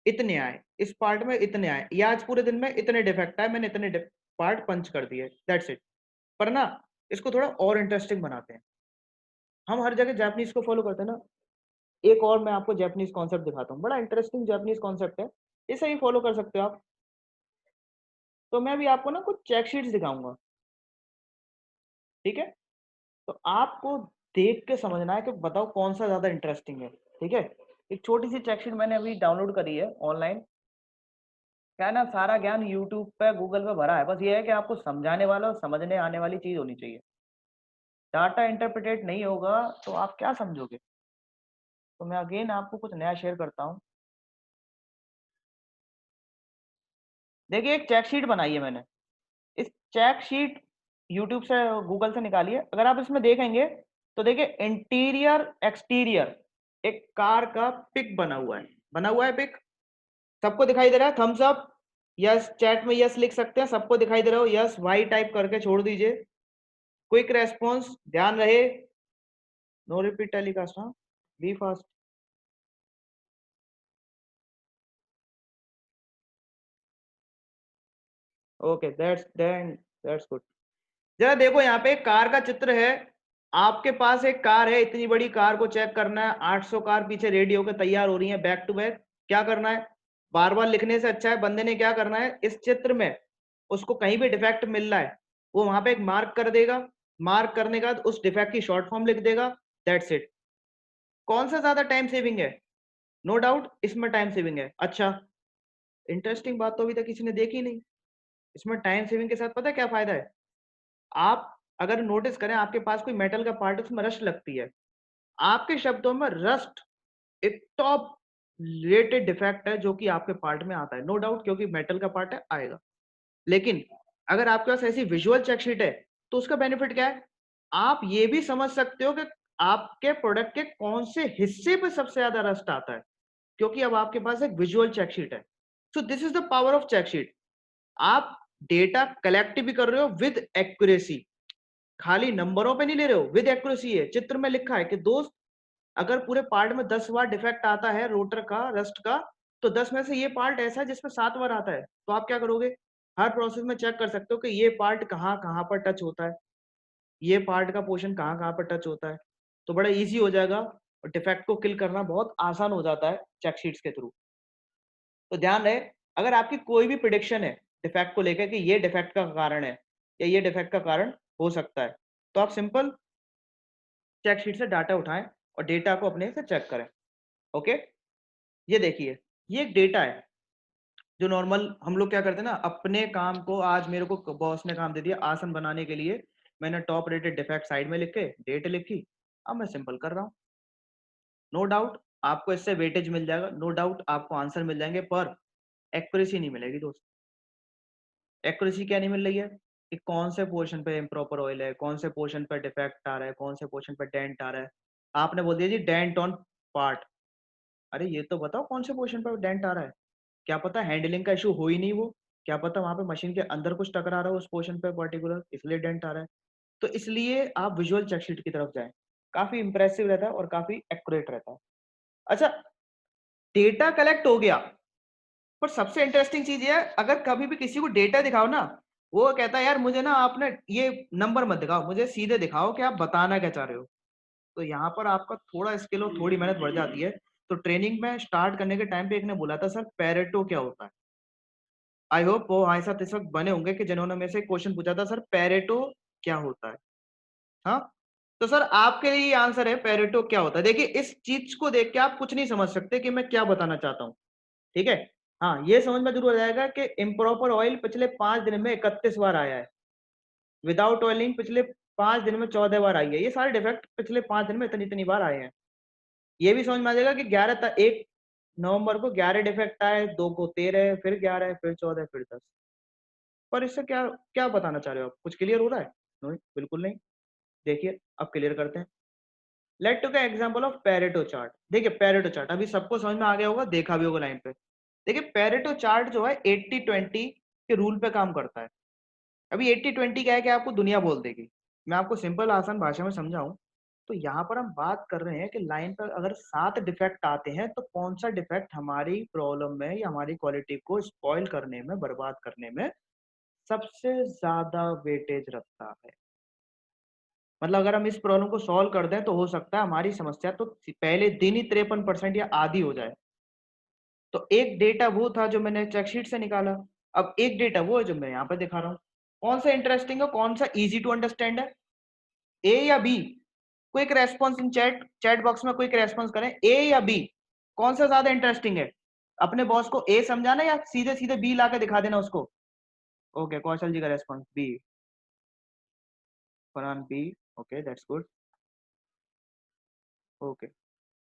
इतने आए, इस पार्ट में इतने आए, या आज पूरे दिन में इतने डिफेक्ट आए, मैंने इतने पार्ट पंच कर दिए, दैट्स इट। पर ना इसको थोड़ा और इंटरेस्टिंग बनाते हैं। हम हर जगह जापानीज को फॉलो करते हैं ना, एक और मैं आपको जापानीज कॉन्सेप्ट दिखाता हूँ, बड़ा इंटरेस्टिंग जापानीज कॉन्सेप्ट है, इसे ही फॉलो कर सकते हो आप। तो मैं भी आपको ना कुछ चेक शीट्स दिखाऊंगा, ठीक है? तो आपको देख के समझना है कि बताओ कौन सा ज्यादा इंटरेस्टिंग है, ठीक है? एक छोटी सी चेक शीट मैंने अभी डाउनलोड करी है ऑनलाइन। क्या है ना, सारा ज्ञान यूट्यूब पे गूगल पे भरा है, बस ये है कि आपको समझाने वाला और समझने आने वाली चीज होनी चाहिए। डाटा इंटरप्रेटेट नहीं होगा तो आप क्या समझोगे? तो मैं अगेन आपको कुछ नया शेयर करता हूँ। देखिए एक चेक शीट बनाई है मैंने। इस चेक शीट यूट्यूब से गूगल से निकाली है। अगर आप इसमें देखेंगे तो देखिए इंटीरियर एक्सटीरियर एक कार का पिक बना हुआ है पिक, सबको दिखाई दे रहा है? थम्स अप, यस, चैट में यस लिख सकते हैं, सबको दिखाई दे रहा हो यस, वाई टाइप करके छोड़ दीजिए। क्विक रेस्पॉन्स, ध्यान रहे, नो रिपीट टेलीकास्ट, हाँ, be fast. Okay, that's good. जरा देखो यहाँ पे एक कार का चित्र है, आपके पास एक कार है, इतनी बड़ी कार को चेक करना है, 800 कार पीछे रेडी होकर तैयार हो रही है बैक टू बैक। क्या करना है? बार बार लिखने से अच्छा है बंदे ने क्या करना है, इस चित्र में उसको कहीं भी डिफेक्ट मिल रहा है वो वहां पे एक मार्क कर देगा, मार्क करने के बाद उस डिफेक्ट की शॉर्ट फॉर्म लिख देगा, दैट्स इट। कौन सा ज्यादा टाइम सेविंग है? नो डाउट इसमें टाइम सेविंग है। अच्छा, इंटरेस्टिंग बात तो अभी तक किसी ने देखी नहीं। इसमें टाइम सेविंग के साथ पता है क्या फायदा है? आप अगर नोटिस करें, आपके पास कोई मेटल का पार्ट है, उसमें रस्ट लगती है, आपके शब्दों में रस्ट एक टॉप रेटेड डिफेक्ट है जो कि आपके पार्ट में आता है, नो डाउट, क्योंकि मेटल का पार्ट है, आएगा। लेकिन अगर आपके पास ऐसी विजुअल चेकशीट है तो उसका बेनिफिट क्या है? आप ये भी समझ सकते हो कि आपके प्रोडक्ट के कौन से हिस्से पे सबसे ज्यादा रस्ट आता है, क्योंकि अब आपके पास एक विजुअल चेकशीट है। So this is the power of check sheet. आप डेटा कलेक्ट भी कर रहे हो विद एक्यूरेसी, खाली नंबरों पे नहीं ले रहे हो, विद एक्यूरेसी है। चित्र में लिखा है कि दोस्त अगर पूरे पार्ट में 10 बार डिफेक्ट आता है रोटर का, रस्ट का, तो 10 में से ये पार्ट ऐसा है जिसमें 7 बार आता है। तो आप क्या करोगे? हर प्रोसेस में चेक कर सकते हो कि ये पार्ट कहाँ कहाँ पर टच होता है, ये पार्ट का पोर्शन कहाँ कहाँ पर टच होता है। तो बड़ा ईजी हो जाएगा और डिफेक्ट को किल करना बहुत आसान हो जाता है चेक शीट्स के थ्रू। तो ध्यान रहे, अगर आपकी कोई भी प्रिडिक्शन है डिफेक्ट को लेकर कि ये डिफेक्ट का कारण है या ये डिफेक्ट का कारण हो सकता है, तो आप सिंपल चेक शीट से डाटा उठाएं और डेटा को अपने से चेक करें। ओके, ये देखिए, ये एक डेटा है जो नॉर्मल हम लोग क्या करते हैं ना, अपने काम को, आज मेरे को बॉस ने काम दे दिया आसन बनाने के लिए, मैंने टॉप रेटेड डिफेक्ट साइड में लिख के डेट लिखी, अब मैं सिंपल कर रहा हूँ। नो डाउट आपको इससे वेटेज मिल जाएगा, नो डाउट आपको आंसर मिल जाएंगे, पर एक्यूरेसी नहीं मिलेगी दोस्त। एक्यूरेसी क्या नहीं मिल रही है कि कौन से पोर्शन पे इम्प्रॉपर ऑयल है, कौन से पोर्शन पे डिफेक्ट आ रहा है, कौन से पोर्शन पे डेंट आ रहा है। आपने बोल दिया जी डेंट ऑन पार्ट, अरे ये तो बताओ कौन से पोर्शन पे डेंट आ रहा है। क्या पता हैंडलिंग का इशू हो ही नहीं वो, क्या पता वहां पे मशीन के अंदर कुछ टकरा रहा है उस पोर्शन पे पर्टिकुलर, इसलिए डेंट आ रहा है। तो इसलिए आप विजुअल चेकशीट की तरफ जाएं, काफी इंप्रेसिव रहता है और काफी एक्यूरेट रहता है। अच्छा, डेटा कलेक्ट हो गया, पर सबसे इंटरेस्टिंग चीज ये है, अगर कभी भी किसी को डेटा दिखाओ ना, वो कहता है यार मुझे ना आपने ये नंबर मत दिखाओ, मुझे सीधे दिखाओ कि आप बताना क्या चाह रहे हो। तो यहाँ पर आपका थोड़ा स्किल और थोड़ी मेहनत बढ़ जाती है। तो ट्रेनिंग में स्टार्ट करने के टाइम पे एक ने बोला था सर पेरेटो क्या होता है। आई होप वो हमारे साथ इस वक्त बने होंगे कि जिन्होंने मेरे से क्वेश्चन पूछा था सर पेरेटो क्या होता है। हाँ, तो सर आपके लिए आंसर है पेरेटो क्या होता है। देखिए इस चीज को देख के आप कुछ नहीं समझ सकते कि मैं क्या बताना चाहता हूँ, ठीक है। हाँ, ये समझ में जरूर आ जाएगा कि इम्प्रॉपर ऑयल पिछले 5 दिन में 31 बार आया है, विदाउट ऑयलिंग पिछले 5 दिन में 14 बार आई है। ये सारे डिफेक्ट पिछले 5 दिन में इतनी इतनी बार आए हैं। ये भी समझ में आ जाएगा कि 1 नवंबर को 11 डिफेक्ट आए, 2 को 13, फिर 11, फिर 14, फिर 10। पर इससे क्या क्या बताना चाह रहे हो आप? कुछ क्लियर हो रहा है? नहीं, बिल्कुल नहीं। देखिए अब क्लियर करते हैं। लेट टू का एग्जांपल ऑफ पेरेटो चार्ट। देखिए पेरेटो चार्ट अभी सबको समझ में आ गया होगा, देखा भी होगा लाइन पे। देखिए पेरेटो चार्ट जो है 80-20 के रूल पे काम करता है। अभी 80-20 क्या है कि आपको दुनिया बोल देगी, मैं आपको सिंपल आसान भाषा में समझाऊं तो यहाँ पर हम बात कर रहे हैं कि लाइन पर अगर 7 डिफेक्ट आते हैं तो कौन सा डिफेक्ट हमारी प्रॉब्लम में या हमारी क्वालिटी को स्पॉइल करने में, बर्बाद करने में सबसे ज्यादा वेटेज रखता है। मतलब अगर हम इस प्रॉब्लम को सॉल्व कर दें तो हो सकता है हमारी समस्या तो पहले दिन ही 53% या आधी हो जाए। तो एक डेटा वो था जो मैंने चेकशीट से निकाला, अब एक डेटा वो है जो मैं यहाँ पे दिखा रहा हूँ। कौन सा इंटरेस्टिंग है, कौन सा इजी टू अंडरस्टैंड है, ए या B? Quick response in chat chat box में क्विक रेस्पॉन्स करें, ए या बी, कौन सा ज्यादा इंटरेस्टिंग है? अपने बॉस को ए समझाना या सीधे सीधे बी ला के दिखा देना उसको? ओके, कौशल जी का response B, Farhan B, okay that's good. Okay,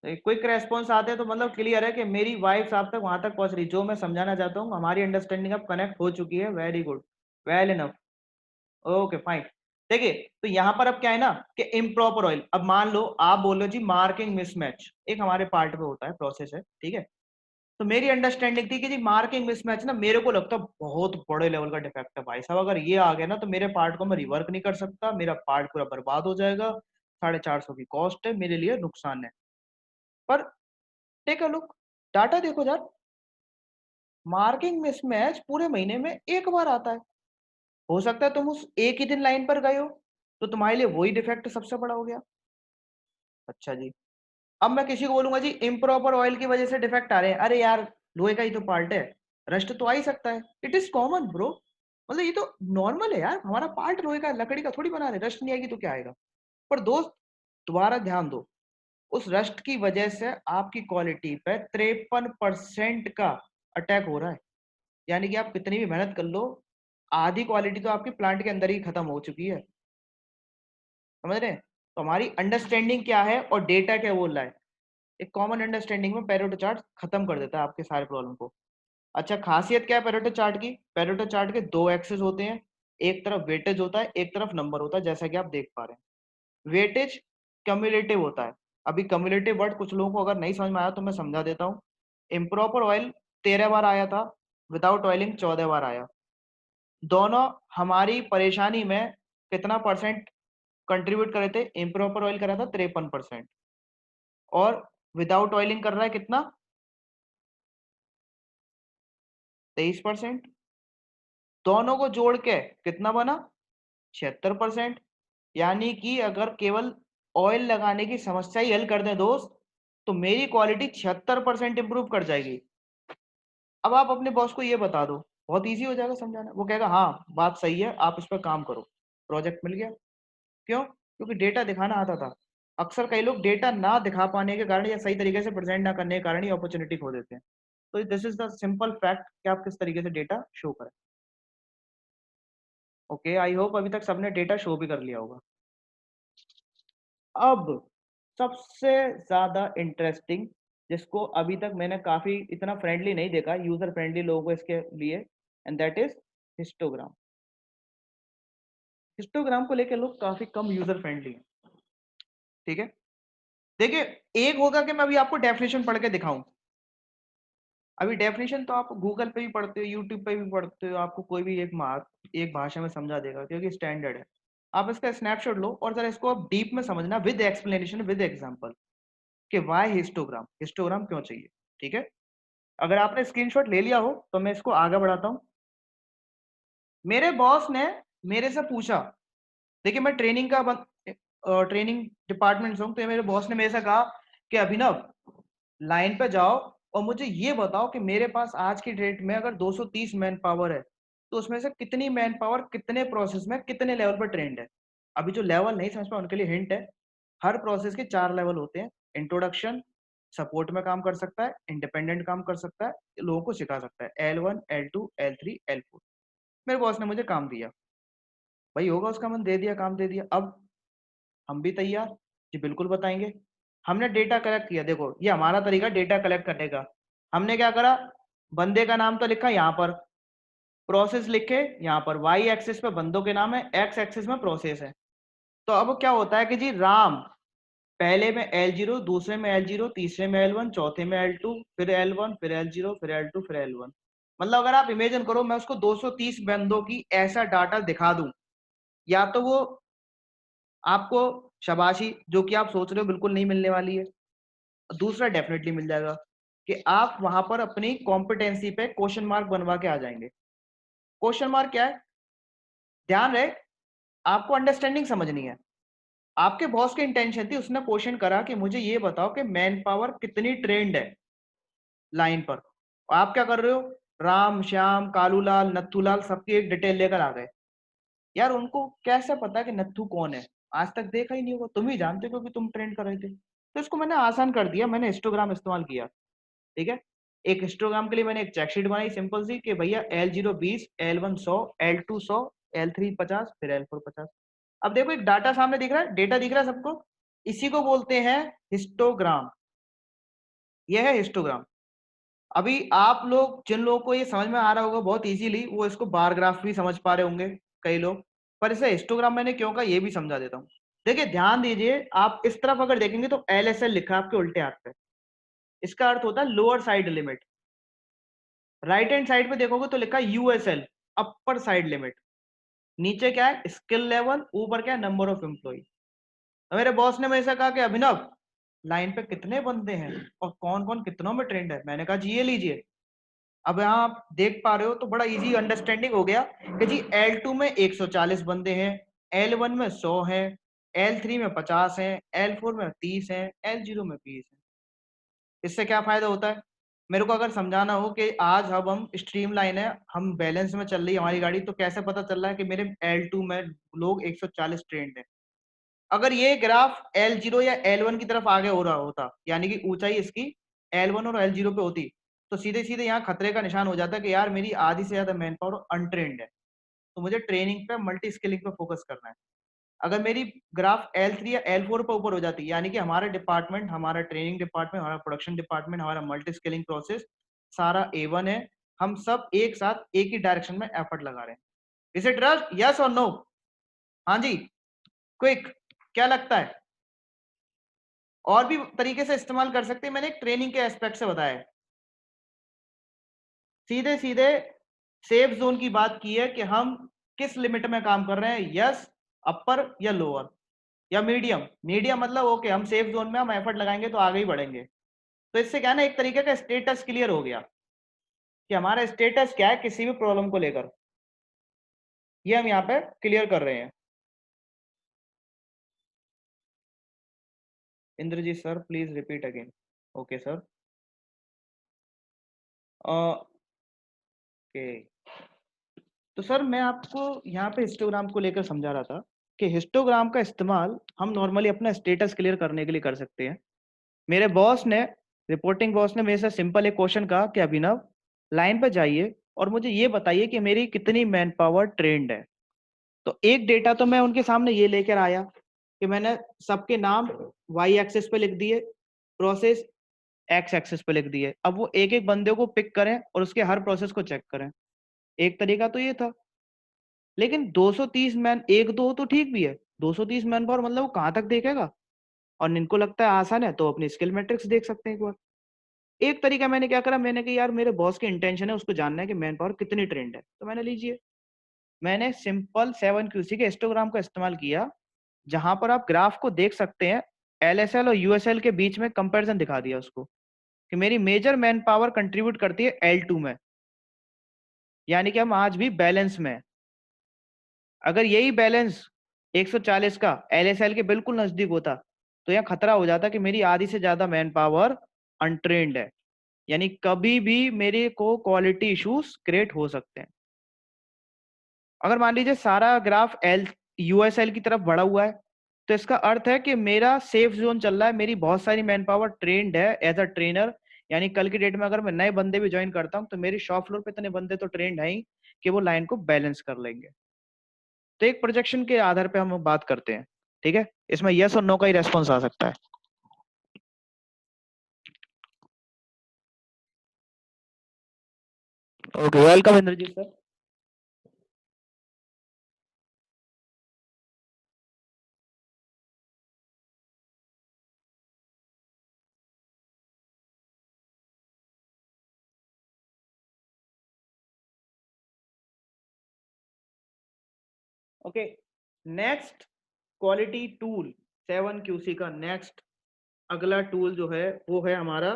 quick response आते हैं तो मतलब क्लियर है कि मेरी वाइफ आप तक वहां तक पहुंच रही, जो मैं समझाना चाहता हूँ हमारी अंडरस्टैंडिंग अब कनेक्ट हो चुकी है, very good, well enough, okay fine. देखिए तो यहाँ पर अब क्या है ना कि इम्प्रॉपर ऑयल, अब मान लो आप बोल रहे हो जी मार्किंग मिसमैच एक हमारे पार्ट पे होता है, प्रोसेस है, ठीक है। तो मेरी अंडरस्टैंडिंग थी कि जी मार्किंग मिसमैच ना मेरे को लगता है बहुत बड़े लेवल का डिफेक्ट है भाई साहब, अगर ये आ गया ना तो मेरे पार्ट को मैं रिवर्क नहीं कर सकता, मेरा पार्ट पूरा बर्बाद हो जाएगा, 450 की कॉस्ट है, मेरे लिए नुकसान है। पर टेक अ लुक, डाटा देखो यार, मार्किंग मिसमैच पूरे महीने में एक बार आता है। हो सकता है तुम उस एक ही दिन लाइन पर गए हो तो तुम्हारे लिए वही डिफेक्ट सबसे बड़ा हो गया। अच्छा जी, अब मैं किसी को बोलूंगा जी इम्प्रॉपर ऑयल की वजह से डिफेक्ट आ रहे हैं, अरे यार लोहे का ही तो पार्ट है, रस्ट तो आ ही सकता है, इट इज कॉमन ब्रो, मतलब ये तो नॉर्मल है यार, हमारा पार्ट लोहे का लकड़ी का थोड़ी बना रहे, रस्ट नहीं आएगी तो क्या आएगा। पर दोस्त दोबारा ध्यान दो, उस रस्ट की वजह से आपकी क्वालिटी पे 53% का अटैक हो रहा है, यानी कि आप कितनी भी मेहनत कर लो, आधी क्वालिटी तो आपकी प्लांट के अंदर ही खत्म हो चुकी है। समझ रहे हैं? तो हमारी अंडरस्टैंडिंग क्या है और डेटा क्या बोल रहा है, एक कॉमन अंडरस्टैंडिंग में पेरेटो चार्ट खत्म कर देता है आपके सारे प्रॉब्लम को। अच्छा, खासियत क्या है पेरेटो चार्ट की, पेरेटो चार्ट के दो एक्सेस होते हैं, एक तरफ वेटेज होता है, एक तरफ नंबर होता है, जैसा कि आप देख पा रहे हैं। वेटेज कम्युलेटिव होता है। अभी कम्युलेटिव वर्ड कुछ लोगों को अगर नहीं समझ में आया तो मैं समझा देता हूँ। इम्प्रॉपर ऑयल 13 बार आया था, विदाउट ऑयलिंग 14 बार आया। दोनों हमारी परेशानी में कितना परसेंट कंट्रीब्यूट करे थे, इम्प्रॉपर ऑयल करा था 53% और विदाउट ऑयलिंग कर रहा है कितना, 23%। दोनों को जोड़ के कितना बना, 76%। यानी कि अगर केवल ऑयल लगाने की समस्या ही हल कर दें दोस्त, तो मेरी क्वालिटी 76% इंप्रूव कर जाएगी। अब आप अपने बॉस को ये बता दो, बहुत इजी हो जाएगा समझाना, वो कहेगा हाँ बात सही है, आप इस पर काम करो, प्रोजेक्ट मिल गया। क्यों? क्योंकि डेटा दिखाना आता था। अक्सर कई लोग डेटा ना दिखा पाने के कारण या सही तरीके से प्रेजेंट ना करने के कारण ही अपॉर्चुनिटी खो देते हैं। तो this is the simple fact कि आप किस तरीके से डेटा शो करें। ओके, आई होप अभी तक सबने डेटा शो भी कर लिया होगा। अब सबसे ज्यादा इंटरेस्टिंग, जिसको अभी तक मैंने काफी इतना फ्रेंडली नहीं देखा यूजर फ्रेंडली लोगों को इसके लिए, and that is histogram. Histogram को लेकर लोग काफी कम यूजर फ्रेंडली हैं। ठीक है, देखिए एक होगा कि मैं अभी आपको डेफिनेशन पढ़ के दिखाऊं। अभी डेफिनेशन तो आप गूगल पे भी पढ़ते हो, यूट्यूब पे भी पढ़ते हो, आपको कोई भी एक भाषा में समझा देगा क्योंकि स्टैंडर्ड है। आप इसका स्नैपशॉट लो और जरा इसको आप डीप में समझना विद एक्सप्लेनेशन विद एग्जांपल कि व्हाई हिस्टोग्राम, हिस्टोग्राम क्यों चाहिए। ठीक है, अगर आपने स्क्रीनशॉट ले लिया हो तो मैं इसको आगे बढ़ाता हूँ। मेरे बॉस ने मेरे से पूछा, देखिए मैं ट्रेनिंग डिपार्टमेंट से हूँ, तो मेरे बॉस ने मेरे से कहा कि अभिनव लाइन पे जाओ और मुझे ये बताओ कि मेरे पास आज की डेट में अगर 230 मैन पावर है तो उसमें से कितनी मैन पावर कितने प्रोसेस में कितने लेवल पर ट्रेंड है। अभी जो लेवल नहीं समझ पाए उनके लिए हिंट है, हर प्रोसेस के 4 लेवल होते हैं। इंट्रोडक्शन, सपोर्ट में काम कर सकता है, इंडिपेंडेंट काम कर सकता है, लोगों को सिखा सकता है, L1 L2 L3 L4। मेरे बॉस ने मुझे काम दिया, भाई होगा उसका मन, दे दिया काम दे दिया। अब हम भी तैयार, जी बिल्कुल बताएंगे। हमने डेटा कलेक्ट किया, देखो ये हमारा तरीका डेटा कलेक्ट करने का। हमने क्या करा, बंदे का नाम तो लिखा यहाँ पर, प्रोसेस लिखे यहाँ पर, वाई एक्सिस पे बंदों के नाम है, एक्स एक्सिस में प्रोसेस है। तो अब क्या होता है कि जी राम पहले में L0, दूसरे में L0, तीसरे में L1, चौथे में L2, फिर L1, फिर L0, फिर L2, फिर L1। मतलब अगर आप इमेजिन करो मैं उसको 230 बंदों की ऐसा डाटा दिखा दूं, या तो वो आपको शाबाशी जो कि आप सोच रहे हो बिल्कुल नहीं मिलने वाली है, दूसरा डेफिनेटली मिल जाएगा कि आप वहां पर अपनी कॉम्पिटेंसी पे क्वेश्चन मार्क बनवा के आ जाएंगे। क्वेश्चन मार्क क्या है, ध्यान रहे, आपको अंडरस्टैंडिंग समझनी है। आपके बॉस की इंटेंशन थी, उसने क्वेश्चन करा कि मुझे ये बताओ कि मैन पावर कितनी ट्रेंड है लाइन पर। आप क्या कर रहे हो, राम श्याम कालूलाल नथुलाल सबकी एक डिटेल लेकर आ गए। यार उनको कैसे पता कि नत्थू कौन है, आज तक देखा ही नहीं होगा, तुम ही जानते हो क्योंकि तुम ट्रेंड कर रहे थे। तो इसको मैंने आसान कर दिया, मैंने हिस्टोग्राम इस्तेमाल किया। ठीक है, एक हिस्टोग्राम के लिए मैंने एक चेकशीट बनाई सिंपल सी कि भैया L0 20, L1 100, L2 100, L3 50, फिर L4 50। अब देखो एक डाटा सामने दिख रहा है, डेटा दिख रहा है सबको, इसी को बोलते हैं हिस्टोग्राम। यह है हिस्टोग्राम। अभी आप लोग जिन लोगों को ये समझ में आ रहा होगा बहुत इजीली, वो इसको बार ग्राफ भी समझ पा रहे होंगे कई लोग। पर इसे हिस्टोग्राम मैंने क्यों कहा ये भी समझा देता हूँ। देखिए ध्यान दीजिए, आप इस तरफ अगर देखेंगे तो LSL लिखा है आपके उल्टे हाथ पे, इसका अर्थ होता है lower side limit. Right hand side पे देखोगे तो लिखा है USL, अपर साइड लिमिट। नीचे क्या है? स्किल लेवल, ऊपर क्या है? Number of employ. मेरे बॉस ने मेरे से कहा कि अभिनव, लाइन पे कितने बंदे हैं और कौन कौन कितनों में ट्रेंड है। मैंने कहा जी ये लीजिए। अब यहाँ आप देख पा रहे हो तो बड़ा इजी अंडरस्टैंडिंग हो गया कि जी L2 में 140 बंदे हैं, L1 में 100 है, L3 में 50 है, L4 में 30 है, L0 में 20 है। इससे क्या फायदा होता है? मेरे को अगर समझाना हो कि आज अब हम स्ट्रीमलाइन है, हम बैलेंस में चल रही है हमारी गाड़ी, तो कैसे पता चल रहा है कि मेरे L2 में लोग 140 ट्रेंड है? अगर ये ग्राफ L0 या L1 की तरफ आगे हो रहा होता, यानी कि ऊंचाई इसकी L1 और L0 पे होती, तो सीधे सीधे यहाँ खतरे का निशान हो जाता है कि यार मेरी आधी से ज्यादा मैन पावर अनट्रेंड है, तो मुझे ट्रेनिंग पे, मल्टी स्किलिंग पे फोकस करना है। अगर मेरी ग्राफ L3 या L4 पे ऊपर हो जाती, यानी कि हमारा डिपार्टमेंट, हमारा ट्रेनिंग डिपार्टमेंट, हमारा प्रोडक्शन डिपार्टमेंट, हमारा मल्टी स्किलिंग प्रोसेस सारा A1 है, हम सब एक साथ एक ही डायरेक्शन में एफर्ट लगा रहे हैं। Is it rush? यस और नो? हाँ जी, क्विक, क्या लगता है? और भी तरीके से इस्तेमाल कर सकते हैं, मैंने एक ट्रेनिंग के एस्पेक्ट से बताया है। सीधे सीधे सेफ जोन की बात की है कि हम किस लिमिट में काम कर रहे हैं, यस, अपर या लोअर या मीडियम। मीडियम मतलब ओके, हम सेफ जोन में, हम एफर्ट लगाएंगे तो आगे ही बढ़ेंगे। तो इससे क्या है ना, एक तरीके का स्टेटस क्लियर हो गया कि हमारा स्टेटस क्या है किसी भी प्रॉब्लम को लेकर, ये हम यहाँ पे क्लियर कर रहे हैं। Indrajeet sir please repeat again. Okay sir. Okay, तो सर मैं आपको यहाँ पे हिस्टोग्राम को लेकर समझा रहा था कि हिस्टोग्राम का इस्तेमाल हम नॉर्मली अपना स्टेटस क्लियर करने के लिए कर सकते हैं। मेरे बॉस ने, रिपोर्टिंग बॉस ने मेरे से सिंपल एक क्वेश्चन कहा कि अभिनव, लाइन पर जाइए और मुझे ये बताइए कि मेरी कितनी मैन पावर ट्रेंड है। तो एक डेटा तो मैं उनके सामने ये लेकर आया कि मैंने सबके नाम वाई एक्सिस पे लिख दिए, प्रोसेस एक्स एक्सिस पे लिख दिए। अब वो एक एक बंदे को पिक करें और उसके हर प्रोसेस को चेक करें। एक तरीका तो ये था, लेकिन 230 मैन, एक दो तो ठीक भी है, 230 मैन पावर मतलब वो कहाँ तक देखेगा? और इनको लगता है आसान है तो अपनी स्किल मैट्रिक्स देख सकते हैं एक बार। एक तरीका मैंने क्या करा, मैंने कहा यार मेरे बॉस की इंटेंशन है, उसको जानना है कि मैन पावर कितनी ट्रेंड है। तो मैंने लीजिए, मैंने सिंपल 7QC के हिस्टोग्राम का इस्तेमाल किया, जहां पर आप ग्राफ को देख सकते हैं, LSL और USL के बीच में कंपैरिजन दिखा दिया उसको कि मेरी मेजर मैन पावर कंट्रीब्यूट करती है L2 में, यानी कि हम आज भी बैलेंस में हैं। अगर यही बैलेंस 140 का LSL के बिल्कुल नजदीक होता, तो यहाँ खतरा हो जाता कि मेरी आधी से ज्यादा मैन पावर अनट्रेंड है, यानी कभी भी मेरे को क्वालिटी इश्यूज क्रिएट हो सकते हैं। अगर मान लीजिए सारा ग्राफ USL की तरफ बढ़ा हुआ है, तो इसका अर्थ है कि मेरा सेफ जोन चल रहा है, मेरी बहुत सारी मैन पावर ट्रेंड है एज अ ट्रेनर। यानी कल की डेट में अगर मैं नए बंदे भी ज्वाइन करता हूं तो मेरी शॉप फ्लोर पे इतने बंदे तो ट्रेंड है ही कि वो लाइन को बैलेंस कर लेंगे। तो एक प्रोजेक्शन के आधार पे हम बात करते हैं, ठीक है? इसमें यस और नो का ही रेस्पॉन्स आ सकता है। Okay, welcome Indrajeet sir. Okay, next quality tool 7QC का नेक्स्ट अगला टूल जो है वो है हमारा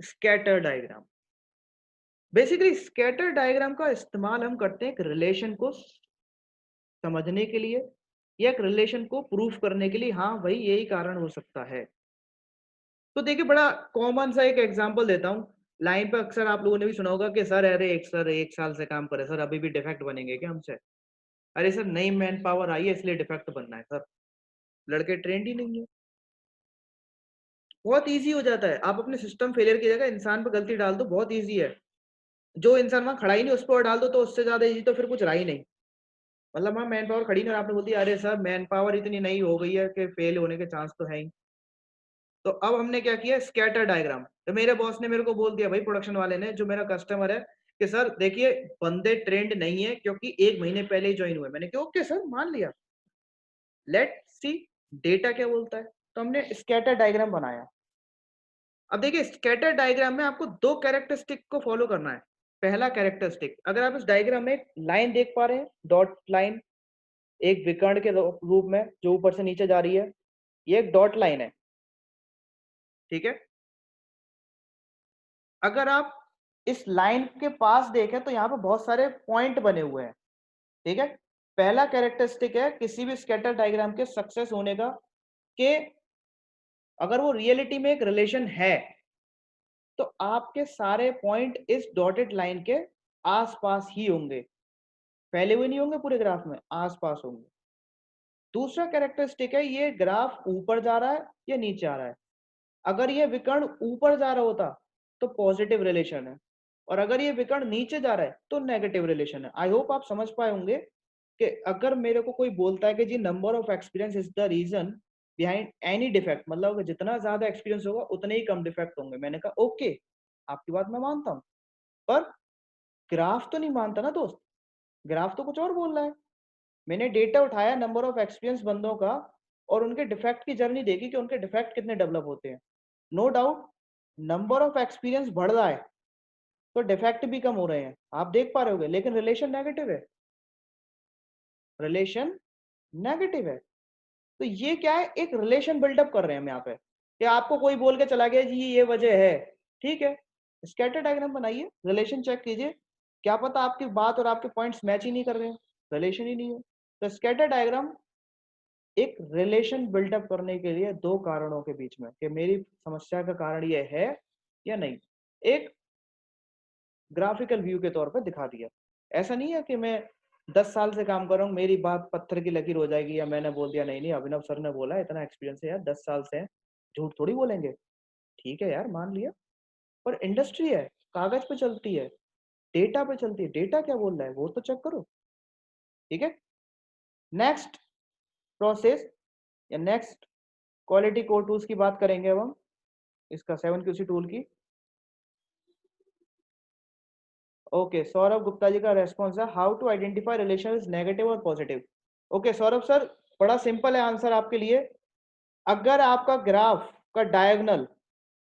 scatter diagram. Basically scatter diagram का इस्तेमाल हम करते हैं एक रिलेशन को समझने के लिए या एक रिलेशन को प्रूफ करने के लिए। हाँ भाई यही कारण हो सकता है। तो देखिए बड़ा कॉमन सा एक एग्जांपल देता हूँ। लाइन पे अक्सर आप लोगों ने भी सुना होगा कि सर अरे एक सर 1 साल से काम करे, सर अभी भी डिफेक्ट बनेंगे क्या हमसे? अरे सर नई मैन पावर आई है इसलिए डिफेक्ट बनना है सर, लड़के ट्रेंड ही नहीं है। बहुत ईजी हो जाता है, आप अपने सिस्टम फेलियर की जगह इंसान पे गलती डाल दो, बहुत ईजी है। जो इंसान वहां खड़ा ही नहीं उस पर डाल दो, तो उससे ज्यादा ईजी तो फिर कुछ रहा ही नहीं। मतलब वहां मैन पावर खड़ी नहीं और आपने बोल दिया अरे सर मैन पावर इतनी नई हो गई है कि फेल होने के चांस तो है ही। तो अब हमने क्या किया, स्कैटर डायग्राम। तो मेरे बॉस ने मेरे को बोल दिया भाई, प्रोडक्शन वाले ने, जो मेरा कस्टमर है कि सर देखिए बंदे ट्रेंड नहीं है क्योंकि 1 महीने पहले ही ज्वाइन हुए। मैंने कहा ओके सर मान लिया। लेट्स सी डेटा क्या बोलता है। तो हमने स्कैटर डायग्राम बनाया। अब देखिए स्कैटर डायग्राम में आपको 2 कैरेक्टरिस्टिक को फॉलो करना है। पहला कैरेक्टरिस्टिक, अगर आप इस डायग्राम में एक लाइन देख पा रहे हैं, डॉट लाइन, एक विकर्ण के रूप में जो ऊपर से नीचे जा रही है, ये एक डॉट लाइन है, ठीक है। अगर आप इस लाइन के पास देखें तो यहाँ पे बहुत सारे पॉइंट बने हुए हैं, ठीक है। पहला कैरेक्टरिस्टिक है किसी भी स्कैटर डायग्राम के सक्सेस होने का कि अगर वो रियलिटी में एक रिलेशन है तो आपके सारे पॉइंट इस डॉटेड लाइन के आसपास ही होंगे, फैले हुए नहीं होंगे पूरे ग्राफ में, आसपास होंगे। दूसरा कैरेक्टरिस्टिक है ये ग्राफ ऊपर जा रहा है या नीचे आ रहा है। अगर ये विकर्ण ऊपर जा रहा होता तो पॉजिटिव रिलेशन है, और अगर ये विकर्ण नीचे जा रहा है तो नेगेटिव रिलेशन है। आई होप आप समझ पाए होंगे कि अगर मेरे को कोई बोलता है कि जी number of experience is the reason behind any defect, मतलब जितना ज्यादा एक्सपीरियंस होगा उतने ही कम डिफेक्ट होंगे, मैंने कहा ओके आपकी बात मैं मानता हूं, पर ग्राफ तो नहीं मानता ना दोस्त, ग्राफ तो कुछ और बोल रहा है। मैंने डेटा उठाया नंबर ऑफ एक्सपीरियंस बंदों का और उनके डिफेक्ट की जर्नी देखी कि उनके डिफेक्ट कितने डेवलप होते हैं। No doubt number of experience बढ़ रहा है तो डिफेक्ट भी कम हो रहे हैं, आप देख पा रहे होगे, लेकिन रिलेशन नेगेटिव है, रिलेशन नेगेटिव है। तो ये क्या है, एक रिलेशन बिल्डअप कर रहे हैं हम यहाँ पे कि आपको कोई बोल के चला गया जी ये वजह है, ठीक है। स्कैटर डायग्राम बनाइए, रिलेशन चेक कीजिए, क्या पता आपकी बात और आपके पॉइंट्स मैच ही नहीं कर रहे हैं, रिलेशन ही नहीं है। तो स्कैटर डायग्राम एक रिलेशन बिल्डअप करने के लिए 2 कारणों के बीच में कि मेरी समस्या का कारण ये है या नहीं, एक ग्राफिकल व्यू के तौर पर दिखा दिया। ऐसा नहीं है कि मैं 10 साल से काम कर रहा हूँ मेरी बात पत्थर की लकीर हो जाएगी या मैंने बोल दिया नहीं नहीं अभिनव सर ने बोला इतना एक्सपीरियंस है यार 10 साल से, झूठ थोड़ी बोलेंगे, ठीक है यार मान लिया। पर इंडस्ट्री है, कागज पे चलती है, डेटा पे चलती है, डेटा क्या बोल रहा है वो तो चेक करो, ठीक है। नेक्स्ट प्रोसेस या नेक्स्ट क्वालिटी कोड टूल्स की बात करेंगे अब हम, इसका 7QC टूल की। ओके सौरभ गुप्ता जी का रेस्पॉन्स है how to identify relation is negative और पॉजिटिव। ओके सौरभ सर बड़ा सिंपल है आंसर आपके लिए। अगर आपका ग्राफ का डायगोनल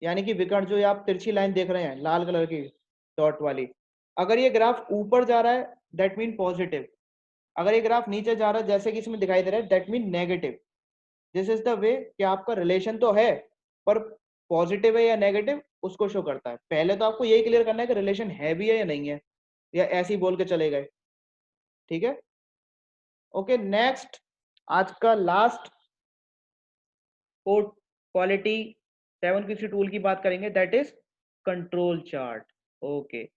यानी कि विकर्ण जो आप तिरछी लाइन देख रहे हैं लाल कलर की डॉट वाली, अगर ये ग्राफ ऊपर जा रहा है दैट मीन पॉजिटिव, अगर ये ग्राफ नीचे जा रहा है जैसे कि इसमें दिखाई दे रहा है that mean negative. This is the way कि आपका रिलेशन तो है पर पॉजिटिव है या नेगेटिव उसको शो करता है। पहले तो आपको यही क्लियर करना है कि रिलेशन है भी है या नहीं है, या ऐसे ही बोल के चले गए, ठीक है। ओके नेक्स्ट आज का last code quality 7QC tool की बात करेंगे that is control chart. Okay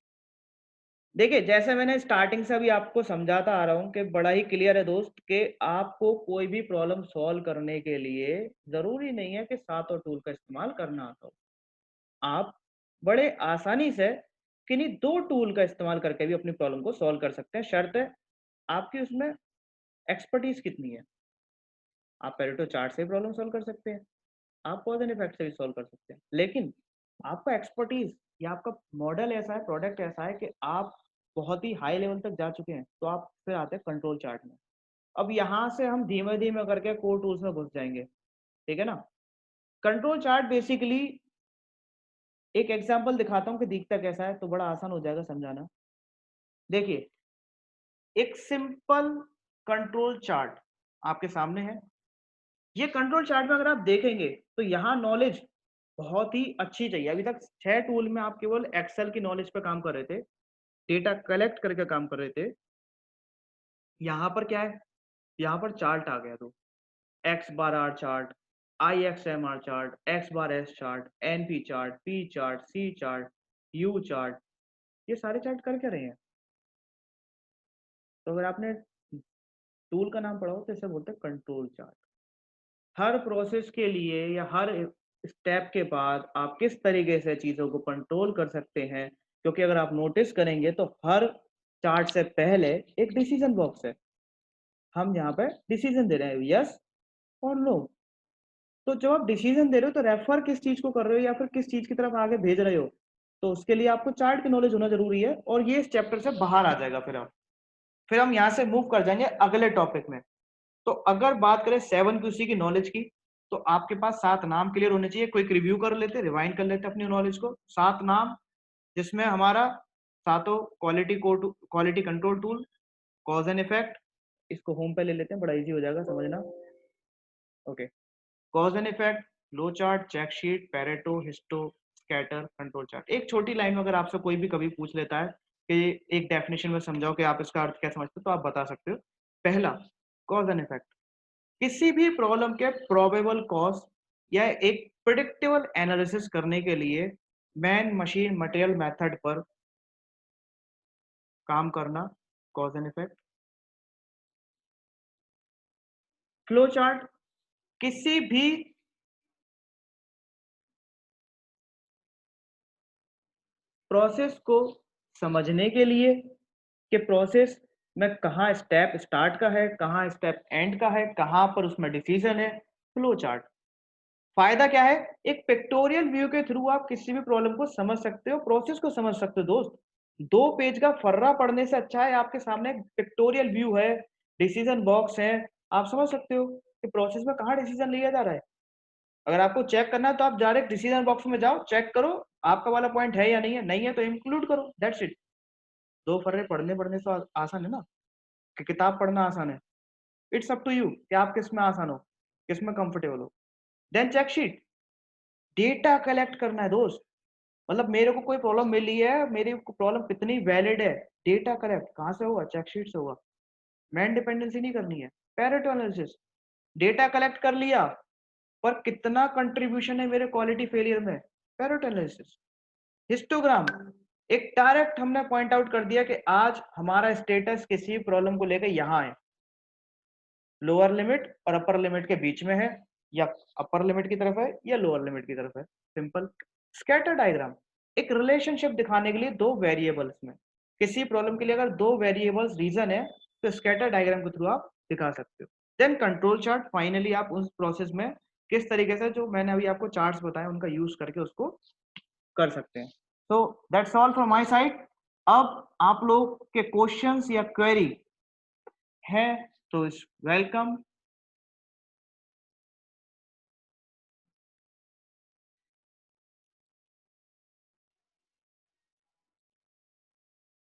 देखिए जैसे मैंने स्टार्टिंग से अभी आपको समझाता आ रहा हूं कि बड़ा ही क्लियर है दोस्त कि आपको कोई भी प्रॉब्लम सॉल्व करने के लिए जरूरी नहीं है कि 7 और टूल का इस्तेमाल करना आता हो। आप बड़े आसानी से किन्हीं 2 टूल का इस्तेमाल करके भी अपनी प्रॉब्लम को सॉल्व कर सकते हैं, शर्त है आपकी उसमें एक्सपर्टीज कितनी है। आप पेरेटो चार्ट से प्रॉब्लम सॉल्व कर सकते हैं, आप कॉज एंड इफेक्ट से भी सॉल्व कर सकते हैं, लेकिन आपका एक्सपर्टीज या आपका मॉडल ऐसा है, प्रोडक्ट ऐसा है कि आप बहुत ही हाई लेवल तक जा चुके हैं, तो आप फिर आते हैं कंट्रोल चार्ट में। अब यहाँ से हम धीमे धीमे करके कोर टूल्स में घुस जाएंगे, ठीक है ना। कंट्रोल चार्ट बेसिकली एक एग्जांपल दिखाता हूँ कि दिखता कैसा है तो बड़ा आसान हो जाएगा समझाना। देखिए एक सिंपल कंट्रोल चार्ट आपके सामने है। ये कंट्रोल चार्ट में अगर आप देखेंगे तो यहाँ नॉलेज बहुत ही अच्छी चाहिए। अभी तक 6 टूल में आप केवल एक्सेल की नॉलेज पे काम कर रहे थे, डेटा कलेक्ट करके काम कर रहे थे। यहाँ पर क्या है, यहाँ पर चार्ट आ गया, तो X bar R chart, IXMR chart, X bar S chart, NP chart, P chart, C chart, U chart, ये सारे चार्ट कर क्या रहे हैं। तो अगर आपने टूल का नाम पढ़ा हो तो इसे बोलते हैं कंट्रोल चार्ट। हर प्रोसेस के लिए या हर स्टेप के बाद आप किस तरीके से चीज़ों को कंट्रोल कर सकते हैं, क्योंकि अगर आप नोटिस करेंगे तो हर चार्ट से पहले एक डिसीजन बॉक्स है। हम यहाँ पे डिसीजन दे रहे हैं यस और नो। तो जब आप डिसीजन दे रहे हो तो रेफर किस चीज को कर रहे हो या फिर किस चीज की तरफ आगे भेज रहे हो, तो उसके लिए आपको चार्ट की नॉलेज होना जरूरी है, और ये इस चैप्टर से बाहर आ जाएगा। फिर हम यहाँ से मूव कर जाएंगे अगले टॉपिक में। तो अगर बात करें 7QC की नॉलेज की, तो आपके पास 7 नाम क्लियर होने चाहिए। क्विक रिव्यू कर लेते, रिवाइंड कर लेते अपनी नॉलेज को। 7 नाम, जिसमें हमारा सातों quality control tool, cause and effect, इसको होम पे ले लेते हैं, बड़ा इजी हो जाएगा समझना। Okay, cause and effect, flow chart, check sheet, Pareto, histo, scatter, control chart. एक छोटी लाइन में अगर आपसे कोई भी कभी पूछ लेता है कि एक डेफिनेशन में समझाओ कि आप इसका अर्थ क्या समझते हो, तो आप बता सकते हो। पहला, कॉज एंड इफेक्ट, किसी भी प्रॉब्लम के प्रोबेबल कॉज या एक प्रिडिक्टेबल एनालिसिस करने के लिए मैन मशीन मटेरियल मेथड पर काम करना, cause and effect. Flow chart, किसी भी प्रोसेस को समझने के लिए कि प्रोसेस में कहाँ स्टेप स्टार्ट का है, कहाँ स्टेप एंड का है, कहाँ पर उसमें डिसीजन है, फ्लो चार्ट। फायदा क्या है, एक पिक्टोरियल व्यू के थ्रू आप किसी भी प्रॉब्लम को समझ सकते हो, प्रोसेस को समझ सकते हो। दोस्त, 2 पेज का फर्रा पढ़ने से अच्छा है आपके सामने पिक्टोरियल व्यू है, डिसीजन बॉक्स है, आप समझ सकते हो कि प्रोसेस में कहाँ डिसीजन लिया जा रहा है। अगर आपको चेक करना है तो आप डायरेक्ट डिसीजन बॉक्स में जाओ, चेक करो आपका वाला पॉइंट है या नहीं है, नहीं है तो इंक्लूड करो, दैट्स इट। 2 फर्रे पढ़ने पढ़ने से आसान है ना, कि किताब पढ़ना आसान है। इट्स अप टू यू कि आप किस में आसान हो, किस में कंफर्टेबल हो। Then check sheet, data collect करना है दोस्त। मतलब मेरे को कोई प्रॉब्लम मिली है, मेरी प्रॉब्लम कितनी वैलिड है, डेटा कलेक्ट कहाँ से होगा, चेक शीट से होगा। मैन डिपेंडेंसी नहीं करनी है। पेरेटो एनालिसिस, डेटा कलेक्ट कर लिया पर कितना कंट्रीब्यूशन है मेरे क्वालिटी फेलियर में, पेरेटो एनालिसिस। हिस्टोग्राम, एक डायरेक्ट हमने पॉइंट आउट कर दिया कि आज हमारा स्टेटस किसी प्रॉब्लम को लेकर यहाँ है, लोअर लिमिट और अपर लिमिट के बीच में है, या अपर लिमिट की तरफ है या लोअर लिमिट की तरफ है, सिंपल। स्कैटर डायग्राम, एक रिलेशनशिप दिखाने के लिए 2 वेरिएबल्स में, किसी प्रॉब्लम के लिए अगर 2 वेरिएबल्स रीजन है तो स्कैटर डायग्राम के थ्रू आप दिखा सकते हो। देन कंट्रोल चार्ट, फाइनली आप उस प्रोसेस में किस तरीके से जो मैंने अभी आपको चार्ट्स बताए उनका यूज करके उसको कर सकते हैं। तो that's all from my side. अब आप लोग के क्वेश्चंस या क्वेरी है तो वेलकम,